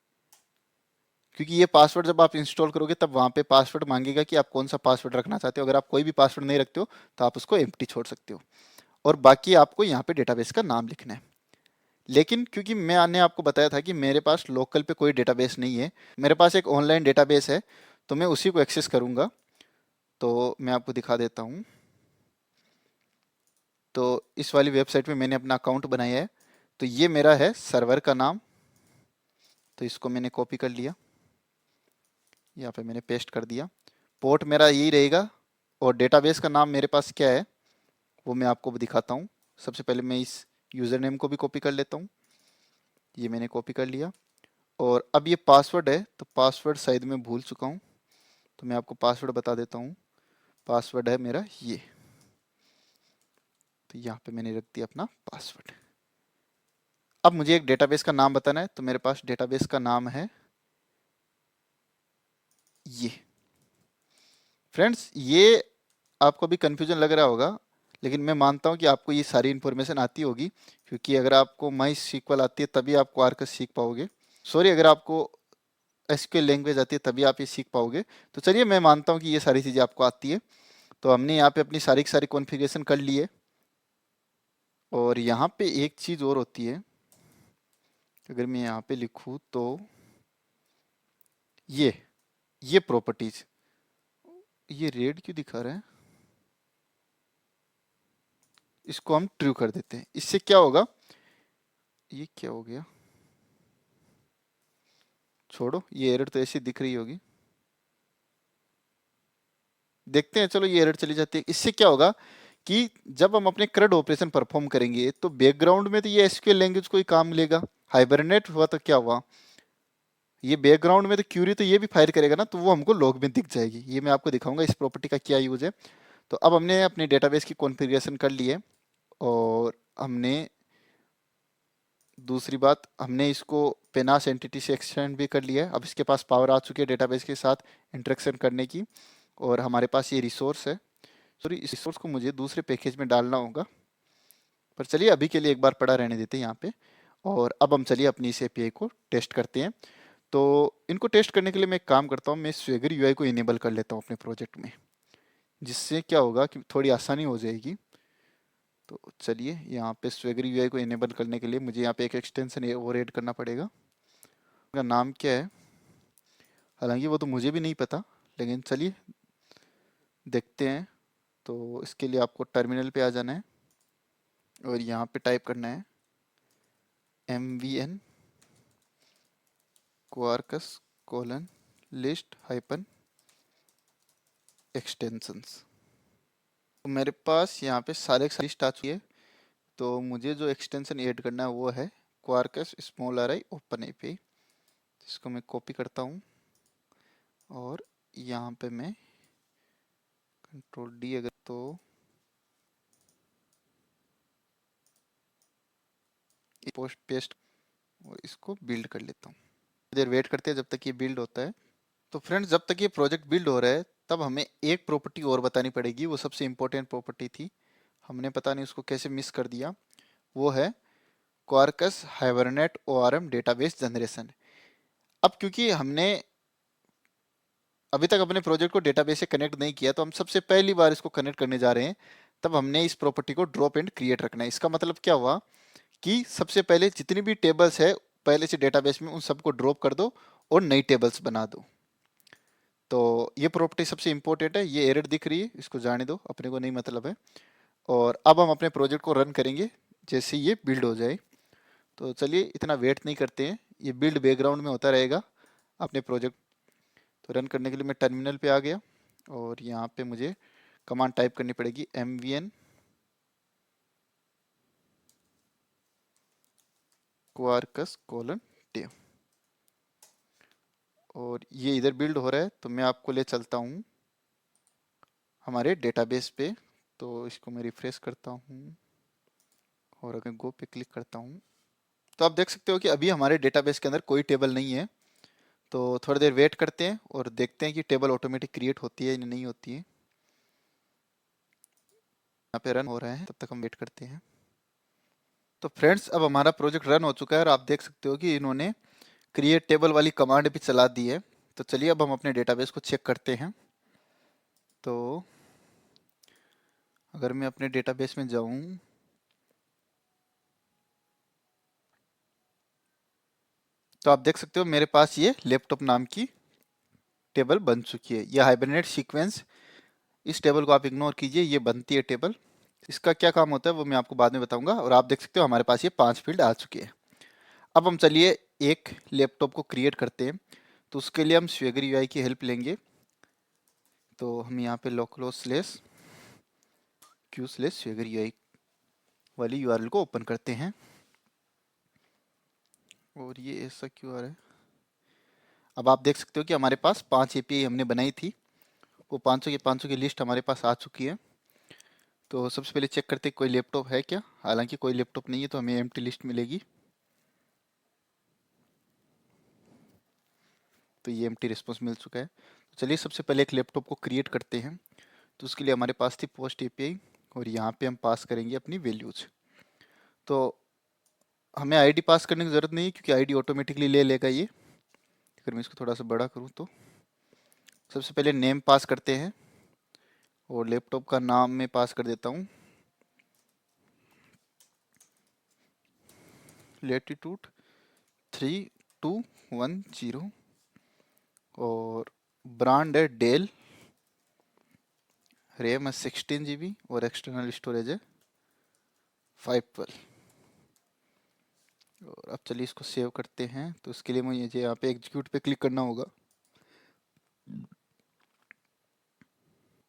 क्योंकि ये पासवर्ड जब आप इंस्टॉल करोगे तब वहाँ पे पासवर्ड मांगेगा कि आप कौन सा पासवर्ड रखना चाहते हो। अगर आप कोई भी पासवर्ड नहीं रखते हो तो आप उसको एम्प्टी छोड़ सकते हो, और बाकी आपको यहाँ पे डेटाबेस का नाम लिखना है। लेकिन क्योंकि मैंने आपको बताया था कि मेरे पास लोकल पे कोई डेटाबेस नहीं है, मेरे पास एक ऑनलाइन डेटाबेस है, तो मैं उसी को एक्सेस करूँगा। तो मैं आपको दिखा देता हूँ। तो इस वाली वेबसाइट में मैंने अपना अकाउंट बनाया है। तो ये मेरा है सर्वर का नाम, तो इसको मैंने कॉपी कर लिया, यहाँ पे मैंने पेस्ट कर दिया। पोर्ट मेरा यही रहेगा और डेटाबेस का नाम मेरे पास क्या है वो मैं आपको दिखाता हूँ। सबसे पहले मैं इस यूज़र नेम को भी कॉपी कर लेता हूँ, ये मैंने कॉपी कर लिया। और अब ये पासवर्ड है, तो पासवर्ड शायद मैं भूल चुका हूँ, तो मैं आपको पासवर्ड बता देता हूँ। पासवर्ड है मेरा ये, तो यहाँ पे मैंने रख दिया अपना पासवर्ड। अब मुझे एक डेटाबेस का नाम बताना है, तो मेरे पास डेटाबेस का नाम है ये। फ्रेंड्स, ये आपको भी कंफ्यूजन लग रहा होगा, लेकिन मैं मानता हूँ कि आपको ये सारी इन्फॉर्मेशन आती होगी, क्योंकि अगर आपको माई सीक्वल आती है तभी आप क्वार्कस सीख पाओगे। सॉरी, अगर आपको एसक्यूएल लैंग्वेज आती है तभी आप ये सीख पाओगे। तो चलिए, मैं मानता हूँ कि ये सारी चीज़ें आपको आती है। तो हमने यहाँ पे अपनी सारी की सारी कॉन्फ़िगरेशन कर ली है। और यहाँ पे एक चीज़ और होती है, अगर मैं यहाँ पे लिखूँ तो ये प्रॉपर्टीज, ये रेड क्यों दिखा रहा है, इसको हम ट्रू कर देते हैं। इससे क्या होगा, ये क्या हो गया, छोड़ो, ये एरर तो ऐसी दिख रही होगी, देखते हैं। चलो, ये एरर चली जाती है। इससे क्या होगा कि जब हम अपने CRUD ऑपरेशन परफॉर्म करेंगे तो बैकग्राउंड में तो ये एसक्यूएल लैंग्वेज को ही काम लेगा। हाइबरनेट हुआ तो क्या हुआ, ये बैकग्राउंड में तो क्यूरी तो ये भी फायर करेगा ना, तो वो हमको लॉग में दिख जाएगी। ये मैं आपको दिखाऊंगा इस प्रॉपर्टी का क्या यूज है। तो अब हमने अपने डेटाबेस की कॉन्फ़िगरेशन कर ली है, और हमने दूसरी बात, हमने इसको पेनास एंटिटी से एक्सटेंड भी कर लिया है। अब इसके पास पावर आ चुकी है डेटाबेस के साथ इंटरेक्शन करने की, और हमारे पास ये रिसोर्स है। सॉरी, इस रिसोर्स को मुझे दूसरे पैकेज में डालना होगा, पर चलिए अभी के लिए एक बार पड़ा रहने देते हैं यहाँ पे। और अब हम चलिए अपनी इस एपीआई को टेस्ट करते हैं। तो इनको टेस्ट करने के लिए मैं एक काम करता हूँ, मैं स्वेगर यूआई को इनेबल कर लेता हूँ अपने प्रोजेक्ट में, जिससे क्या होगा कि थोड़ी आसानी हो जाएगी। तो चलिए यहाँ पे स्वेगर यूआई को इनेबल करने के लिए मुझे यहाँ पे एक एक्सटेंशन और ऐड करना पड़ेगा। उसका नाम क्या है, हालांकि वो तो मुझे भी नहीं पता, लेकिन चलिए देखते हैं। तो इसके लिए आपको टर्मिनल पे आ जाना है, और यहाँ पे टाइप करना है mvn quarkus colon list hyphen extensions. तो मेरे पास यहाँ पे सारे लिस्ट आ चुकी है। तो मुझे जो एक्सटेंशन ऐड करना है वो है क्वार्कस स्मॉल अराई ओपन एपीआई। इसको मैं कॉपी करता हूँ, और यहाँ पे मैं कंट्रोल डी अगर तो पोस्ट पेस्ट, और इसको बिल्ड कर लेता हूँ। देर वेट करते हैं जब तक ये बिल्ड होता है। तो फ्रेंड्स, जब तक ये प्रोजेक्ट बिल्ड हो रहा है तब हमें एक प्रॉपर्टी और बतानी पड़ेगी, वो सबसे इम्पोर्टेंट प्रॉपर्टी थी, हमने पता नहीं उसको कैसे मिस कर दिया। वो है क्वार्कस हाइबरनेट ओआरएम डेटाबेस जनरेशन। अब क्योंकि हमने अभी तक अपने प्रोजेक्ट को डेटाबेस से कनेक्ट नहीं किया, तो हम सबसे पहली बार इसको कनेक्ट करने जा रहे हैं, तब हमने इस प्रॉपर्टी को ड्रॉप एंड क्रिएट रखना है। इसका मतलब क्या हुआ कि सबसे पहले जितनी भी टेबल्स है पहले से डेटाबेस में, उन सबको ड्रॉप कर दो और नई टेबल्स बना दो। तो ये प्रॉपर्टी सबसे इंपॉर्टेंट है। ये एरर दिख रही है, इसको जाने दो, अपने को नहीं मतलब है। और अब हम अपने प्रोजेक्ट को रन करेंगे जैसे ये बिल्ड हो जाए। तो चलिए इतना वेट नहीं करते हैं, ये बिल्ड बैकग्राउंड में होता रहेगा अपने प्रोजेक्ट। तो रन करने के लिए मैं टर्मिनल पे आ गया, और यहाँ पे मुझे कमांड टाइप करनी पड़ेगी mvn quarkus कोलन टेम। और ये इधर बिल्ड हो रहा है, तो मैं आपको ले चलता हूँ हमारे डेटाबेस पे। तो इसको मैं रिफ्रेश करता हूँ, और अगर गो पे क्लिक करता हूँ तो आप देख सकते हो कि अभी हमारे डेटाबेस के अंदर कोई टेबल नहीं है। तो थोड़ी देर वेट करते हैं और देखते हैं कि टेबल ऑटोमेटिक क्रिएट होती है या नहीं होती है। यहाँ पे रन हो रहा है, तब तक हम वेट करते हैं। तो फ्रेंड्स, अब हमारा प्रोजेक्ट रन हो चुका है, और आप देख सकते हो कि इन्होंने क्रिएट टेबल वाली कमांड भी चला दी है। तो चलिए अब हम अपने डेटाबेस को चेक करते हैं। तो अगर मैं अपने डेटाबेस में जाऊं, तो आप देख सकते हो मेरे पास ये लैपटॉप नाम की टेबल बन चुकी है। ये हाइबरनेट सीक्वेंस, इस टेबल को आप इग्नोर कीजिए, ये बनती है टेबल। इसका क्या काम होता है वो मैं आपको बाद में बताऊंगा। और आप देख सकते हो हमारे पास ये 5 फील्ड आ चुके हैं। अब हम चलिए एक लैपटॉप को क्रिएट करते हैं। तो उसके लिए हम स्वेगर यूआई की हेल्प लेंगे। तो हम यहाँ पे local slash Q slash Swagger UI वाली यूआरएल को ओपन करते हैं, और ये ऐसा क्यों आ रहा है। अब आप देख सकते हो कि हमारे पास 5 एपीआई हमने बनाई थी, वो 500 के 500 की लिस्ट हमारे पास आ चुकी है। तो सबसे पहले चेक करते हैं कोई लैपटॉप है क्या। हालांकि कोई लैपटॉप नहीं है, तो हमें एम्प्टी लिस्ट मिलेगी। तो ये एम्प्टी रिस्पॉन्स मिल चुका है। तो चलिए सबसे पहले एक लैपटॉप को क्रिएट करते हैं। तो उसके लिए हमारे पास थी पोस्ट एपीआई, और यहाँ पे हम पास करेंगे अपनी वैल्यूज। तो हमें आईडी पास करने की ज़रूरत नहीं है, क्योंकि आईडी ऑटोमेटिकली ले लेगा ये। अगर मैं इसको थोड़ा सा बड़ा करूँ तो सबसे पहले नेम पास करते हैं, और लैपटॉप का नाम मैं पास कर देता हूँ लेटीट्यूड 3210, और ब्रांड है डेल, रैम है 16 GB, और एक्सटर्नल स्टोरेज है 512। और अब चलिए इसको सेव करते हैं। तो इसके लिए मुझे यहाँ पे एग्जीक्यूट पे क्लिक करना होगा।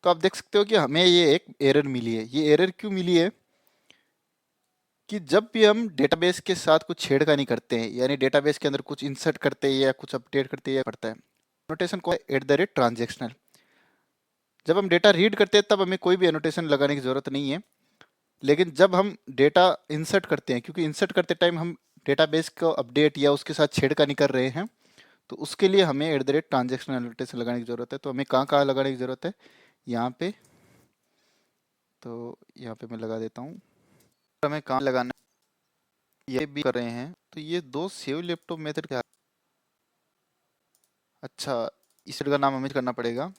तो आप देख सकते हो कि हमें ये एक एरर मिली है। ये एरर क्यों मिली है कि जब भी हम डेटाबेस के साथ कुछ छेड़खानी करते हैं, यानी डेटाबेस के अंदर कुछ इंसर्ट करते हैं या कुछ अपडेट करते हैं, या करता है, नोटेशन को @ट्रांजेक्शनल। जब हम डेटा रीड करते हैं तब हमें कोई भी एनोटेशन लगाने की ज़रूरत नहीं है, लेकिन जब हम डेटा इंसर्ट करते हैं, क्योंकि इंसर्ट करते टाइम हम डेटाबेस को अपडेट या उसके साथ छेड़खानी कर रहे हैं, तो उसके लिए हमें @ट्रांजेक्शन एनोटेशन लगाने की ज़रूरत है। तो हमें कहाँ कहाँ लगाने की ज़रूरत है, यहाँ पे, तो यहाँ पे मैं लगा देता हूँ। हमें कहाँ लगाना है ये भी कर रहे हैं, तो ये दो सेव लैपटॉप मेथड क्या, अच्छा इस का नाम हमें करना पड़ेगा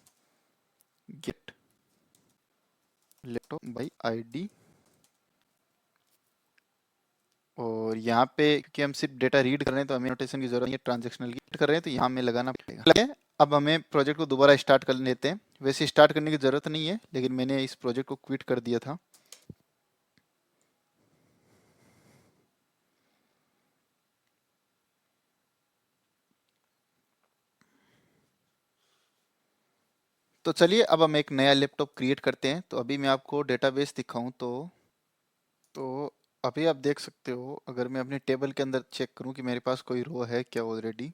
गेट लैपटॉप बाई आईडी, और यहाँ पे क्योंकि हम सिर्फ डेटा रीड कर रहे हैं तो हमें नोटेशन की जरूरत नहीं है, ट्रांजेक्शनल की कर रहे हैं तो यहाँ हमें लगाना पड़ेगा। अब हमें प्रोजेक्ट को दोबारा स्टार्ट कर लेते हैं। वैसे स्टार्ट करने की जरूरत नहीं है, लेकिन मैंने इस प्रोजेक्ट को क्विट कर दिया था। तो चलिए अब हम एक नया लैपटॉप क्रिएट करते हैं। तो अभी मैं आपको डेटाबेस दिखाऊं तो अभी आप देख सकते हो, अगर मैं अपने टेबल के अंदर चेक करूं कि मेरे पास कोई रो है क्या ऑलरेडी,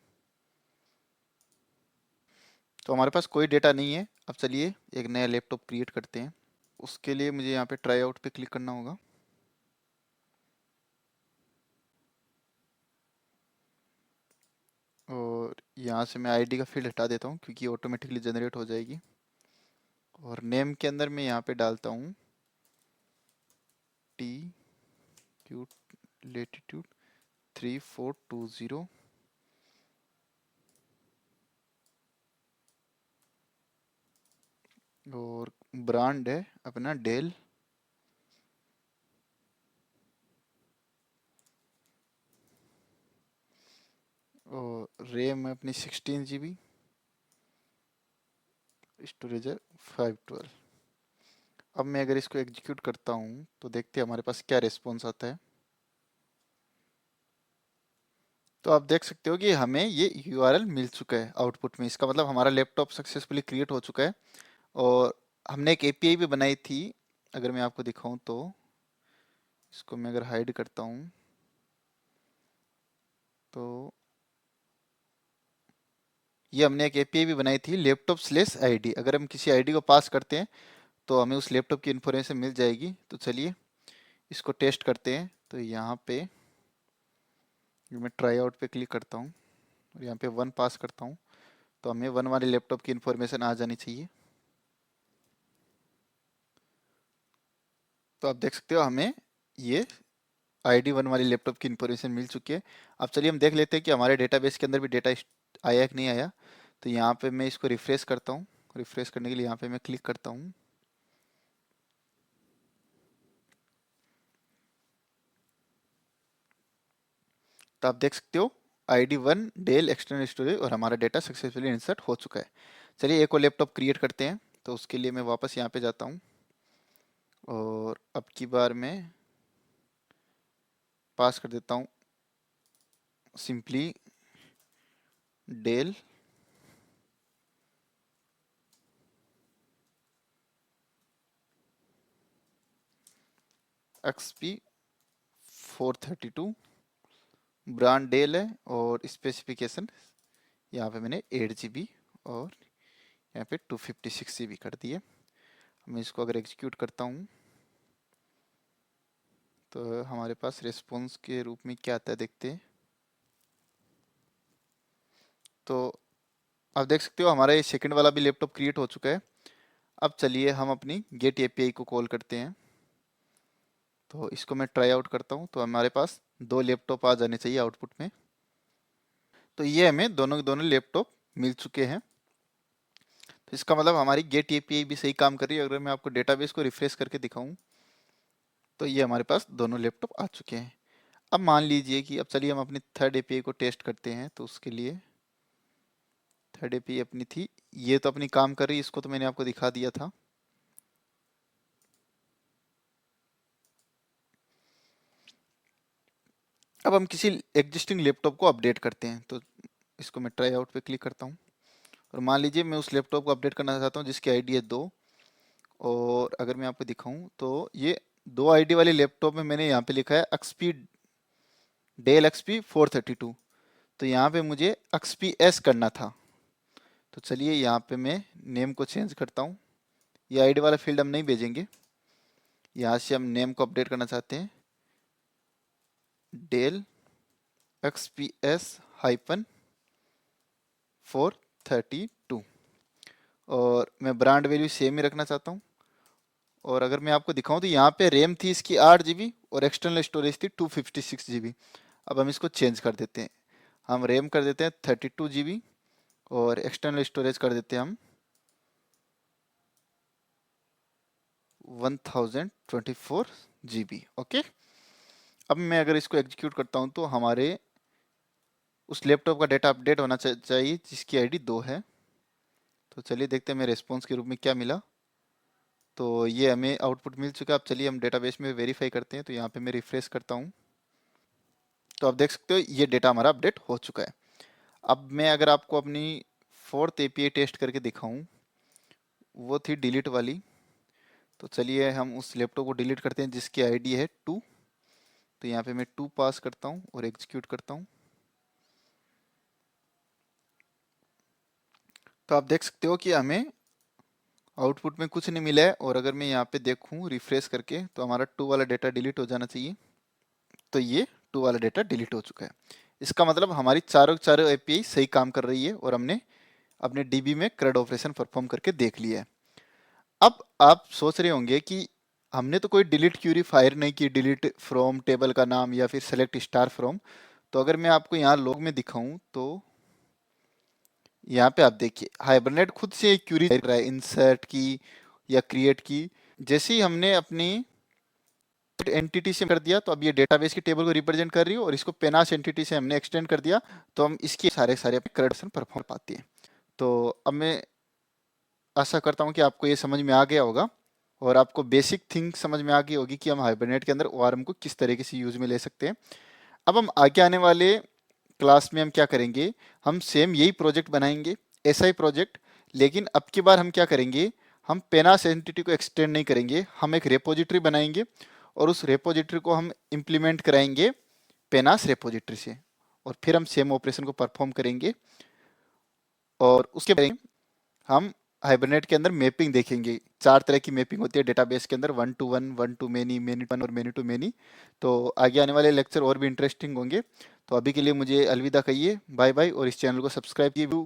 तो हमारे पास कोई डेटा नहीं है। अब चलिए एक नया लैपटॉप क्रिएट करते हैं। उसके लिए मुझे यहाँ पे ट्राई आउट पे क्लिक करना होगा, और यहाँ से मैं आईडी का फील्ड हटा देता हूँ क्योंकि ऑटोमेटिकली जनरेट हो जाएगी। और नेम के अंदर मैं यहाँ पे डालता हूँ टी क्यू लेटीट्यूड 3420, और ब्रांड है अपना डेल, और रैम है अपनी 16 GB, स्टोरेज है 512। अब मैं अगर इसको एग्जीक्यूट करता हूँ तो देखते हैं हमारे पास क्या रिस्पॉन्स आता है। तो आप देख सकते हो कि हमें ये यूआरएल मिल चुका है आउटपुट में। इसका मतलब हमारा लैपटॉप सक्सेसफुली क्रिएट हो चुका है। और हमने एक एपीआई भी बनाई थी, अगर मैं आपको दिखाऊं तो इसको मैं अगर हाइड करता हूं तो ये हमने एक एपीआई भी बनाई थी लैपटॉप/आईडी। अगर हम किसी आईडी को पास करते हैं तो हमें उस लैपटॉप की इन्फॉर्मेशन मिल जाएगी। तो चलिए इसको टेस्ट करते हैं। तो यहाँ पे मैं ट्राई आउट पे क्लिक करता हूँ और यहाँ पे 1 पास करता हूँ, तो हमें 1 वाले लैपटॉप की इन्फॉर्मेशन आ जानी चाहिए। तो आप देख सकते हो हमें ये ID 1 वाली लैपटॉप की इन्फॉर्मेशन मिल चुकी है। अब चलिए हम देख लेते हैं कि हमारे डेटाबेस के अंदर भी डेटा आया कि नहीं आया। तो यहाँ पे मैं इसको रिफ्रेश करता हूँ। रिफ्रेश करने के लिए यहाँ पे मैं क्लिक करता हूँ। तो आप देख सकते हो ID 1 डेल एक्सटर्नल स्टोरेज और हमारा डेटा सक्सेसफुली इंसर्ट हो चुका है। चलिए एक और लैपटॉप क्रिएट करते हैं। तो उसके लिए मैं वापस यहाँ पे जाता हूँ और अब की बार मैं पास कर देता हूँ simply Dell XP 432, brand Dell है, और स्पेसिफिकेशन यहाँ पे मैंने 8 GB और यहाँ पे 256 GB कर दिए। मैं इसको अगर एग्जीक्यूट करता हूँ तो हमारे पास रिस्पॉन्स के रूप में क्या आता है देखते हैं। तो आप देख सकते हो हमारा ये सेकंड वाला भी लैपटॉप क्रिएट हो चुका है। अब चलिए हम अपनी गेट एपीआई को कॉल करते हैं। तो इसको मैं ट्राई आउट करता हूँ, तो हमारे पास 2 लैपटॉप आ जाने चाहिए आउटपुट में। तो ये हमें दोनों के दोनों लैपटॉप मिल चुके हैं। तो इसका मतलब हमारी गेट एपीआई भी सही काम कर रही है। अगर मैं आपको डेटाबेस को रिफ्रेश करके दिखाऊं तो ये हमारे पास दोनों लैपटॉप आ चुके हैं। अब मान लीजिए कि अब चलिए हम अपनी थर्ड एपीआई को टेस्ट करते हैं। तो उसके लिए थर्ड एपीआई अपनी थी, ये तो अपनी काम कर रही है, इसको तो मैंने आपको दिखा दिया था। अब हम किसी एग्जिस्टिंग लैपटॉप को अपडेट करते हैं। तो इसको मैं ट्राई आउट पे क्लिक करता हूँ और मान लीजिए मैं उस लैपटॉप को अपडेट करना चाहता हूँ जिसकी आईडी है 2। और अगर मैं आपको दिखाऊं तो ये 2 आईडी वाले लैपटॉप में मैंने यहाँ पे लिखा है XP डेल XP 432। तो यहाँ पे मुझे XP S करना था। तो चलिए यहाँ पे मैं नेम को चेंज करता हूँ ये आईडी वाला फील्ड हम नहीं भेजेंगे। यहाँ से हम नेम को अपडेट करना चाहते हैं, डेल XPS हाइफन 432, और मैं ब्रांड वैल्यू सेम ही रखना चाहता हूँ। और अगर मैं आपको दिखाऊं तो यहाँ पे रैम थी इसकी 8 GB और एक्सटर्नल स्टोरेज थी 256 GB। अब हम इसको चेंज कर देते हैं, हम रैम कर देते हैं 32 GB और एक्सटर्नल स्टोरेज कर देते हैं हम 1024 GB। ओके, अब मैं अगर इसको एग्जीक्यूट करता हूँ तो हमारे उस लैपटॉप का डेटा अपडेट होना चाहिए जिसकी आईडी 2 है। तो चलिए देखते हैं मैं रिस्पॉन्स के रूप में क्या मिला। तो ये हमें आउटपुट मिल चुका है। अब चलिए हम डेटाबेस में वेरीफाई करते हैं। तो यहाँ पे मैं रिफ्रेश करता हूँ, तो आप देख सकते हो ये डेटा हमारा अपडेट हो चुका है। अब मैं अगर आपको अपनी 4th API टेस्ट करके दिखाऊं, वो थी डिलीट वाली। तो चलिए हम उस लैपटॉप को डिलीट करते हैं जिसकी आईडी है 2। तो यहाँ पे मैं 2 पास करता हूँ और एग्जीक्यूट करता हूँ। तो आप देख सकते हो कि हमें आउटपुट में कुछ नहीं मिला है। और अगर मैं यहाँ पे देखूँ रिफ्रेश करके तो हमारा 2 वाला डेटा डिलीट हो जाना चाहिए। तो ये 2 वाला डेटा डिलीट हो चुका है। इसका मतलब हमारी चारों चारों एपीआई सही काम कर रही है और हमने अपने डीबी में CRUD ऑपरेशन परफॉर्म करके देख लिया है। अब आप सोच रहे होंगे कि हमने तो कोई डिलीट क्यूरी फायर नहीं की, डिलीट फ्रॉम टेबल का नाम या फिर सेलेक्ट स्टार फ्रॉम। तो अगर मैं आपको यहाँ लॉग में दिखाऊं तो यहाँ पे आप देखिए हाइबरनेट खुद से क्यूरी कर रहा है इंसर्ट की या क्रिएट की। जैसे ही हमने अपनी एंटिटी से कर दिया तो अब ये डेटाबेस की टेबल को रिप्रेजेंट कर रही है और इसको पेनास एंटिटी से हमने एक्सटेंड कर दिया तो हम इसके सारे सारे क्रेडिशन परफॉर्म पाते हैं। तो अब मैं आशा करता हूँ कि आपको ये समझ में आ गया होगा और आपको बेसिक थिंग समझ में आ गई होगी कि हम हाइबरनेट के अंदर ORM को किस तरीके से यूज में ले सकते हैं। अब हम आगे आने वाले क्लास में हम क्या करेंगे, हम सेम यही प्रोजेक्ट बनाएंगे, SI प्रोजेक्ट। लेकिन अब की बार हम क्या करेंगे, हम पेनास एंटिटी को एक्सटेंड नहीं करेंगे, हम एक रेपोजिटरी बनाएंगे और उस रेपोजिटरी को हम इम्प्लीमेंट कराएंगे पेनास रेपोजिटरी से और फिर हम सेम ऑपरेशन को परफॉर्म करेंगे। और उसके बाद हम हाइबरनेट के अंदर मैपिंग देखेंगे। 4 तरह की मैपिंग होती है डेटाबेस के अंदर, 1 to 1, 1 to many, many to 1 और many to many। तो आगे आने वाले लेक्चर और भी इंटरेस्टिंग होंगे। तो अभी के लिए मुझे अलविदा कहिए, बाय बाय, और इस चैनल को सब्सक्राइब कीजिए।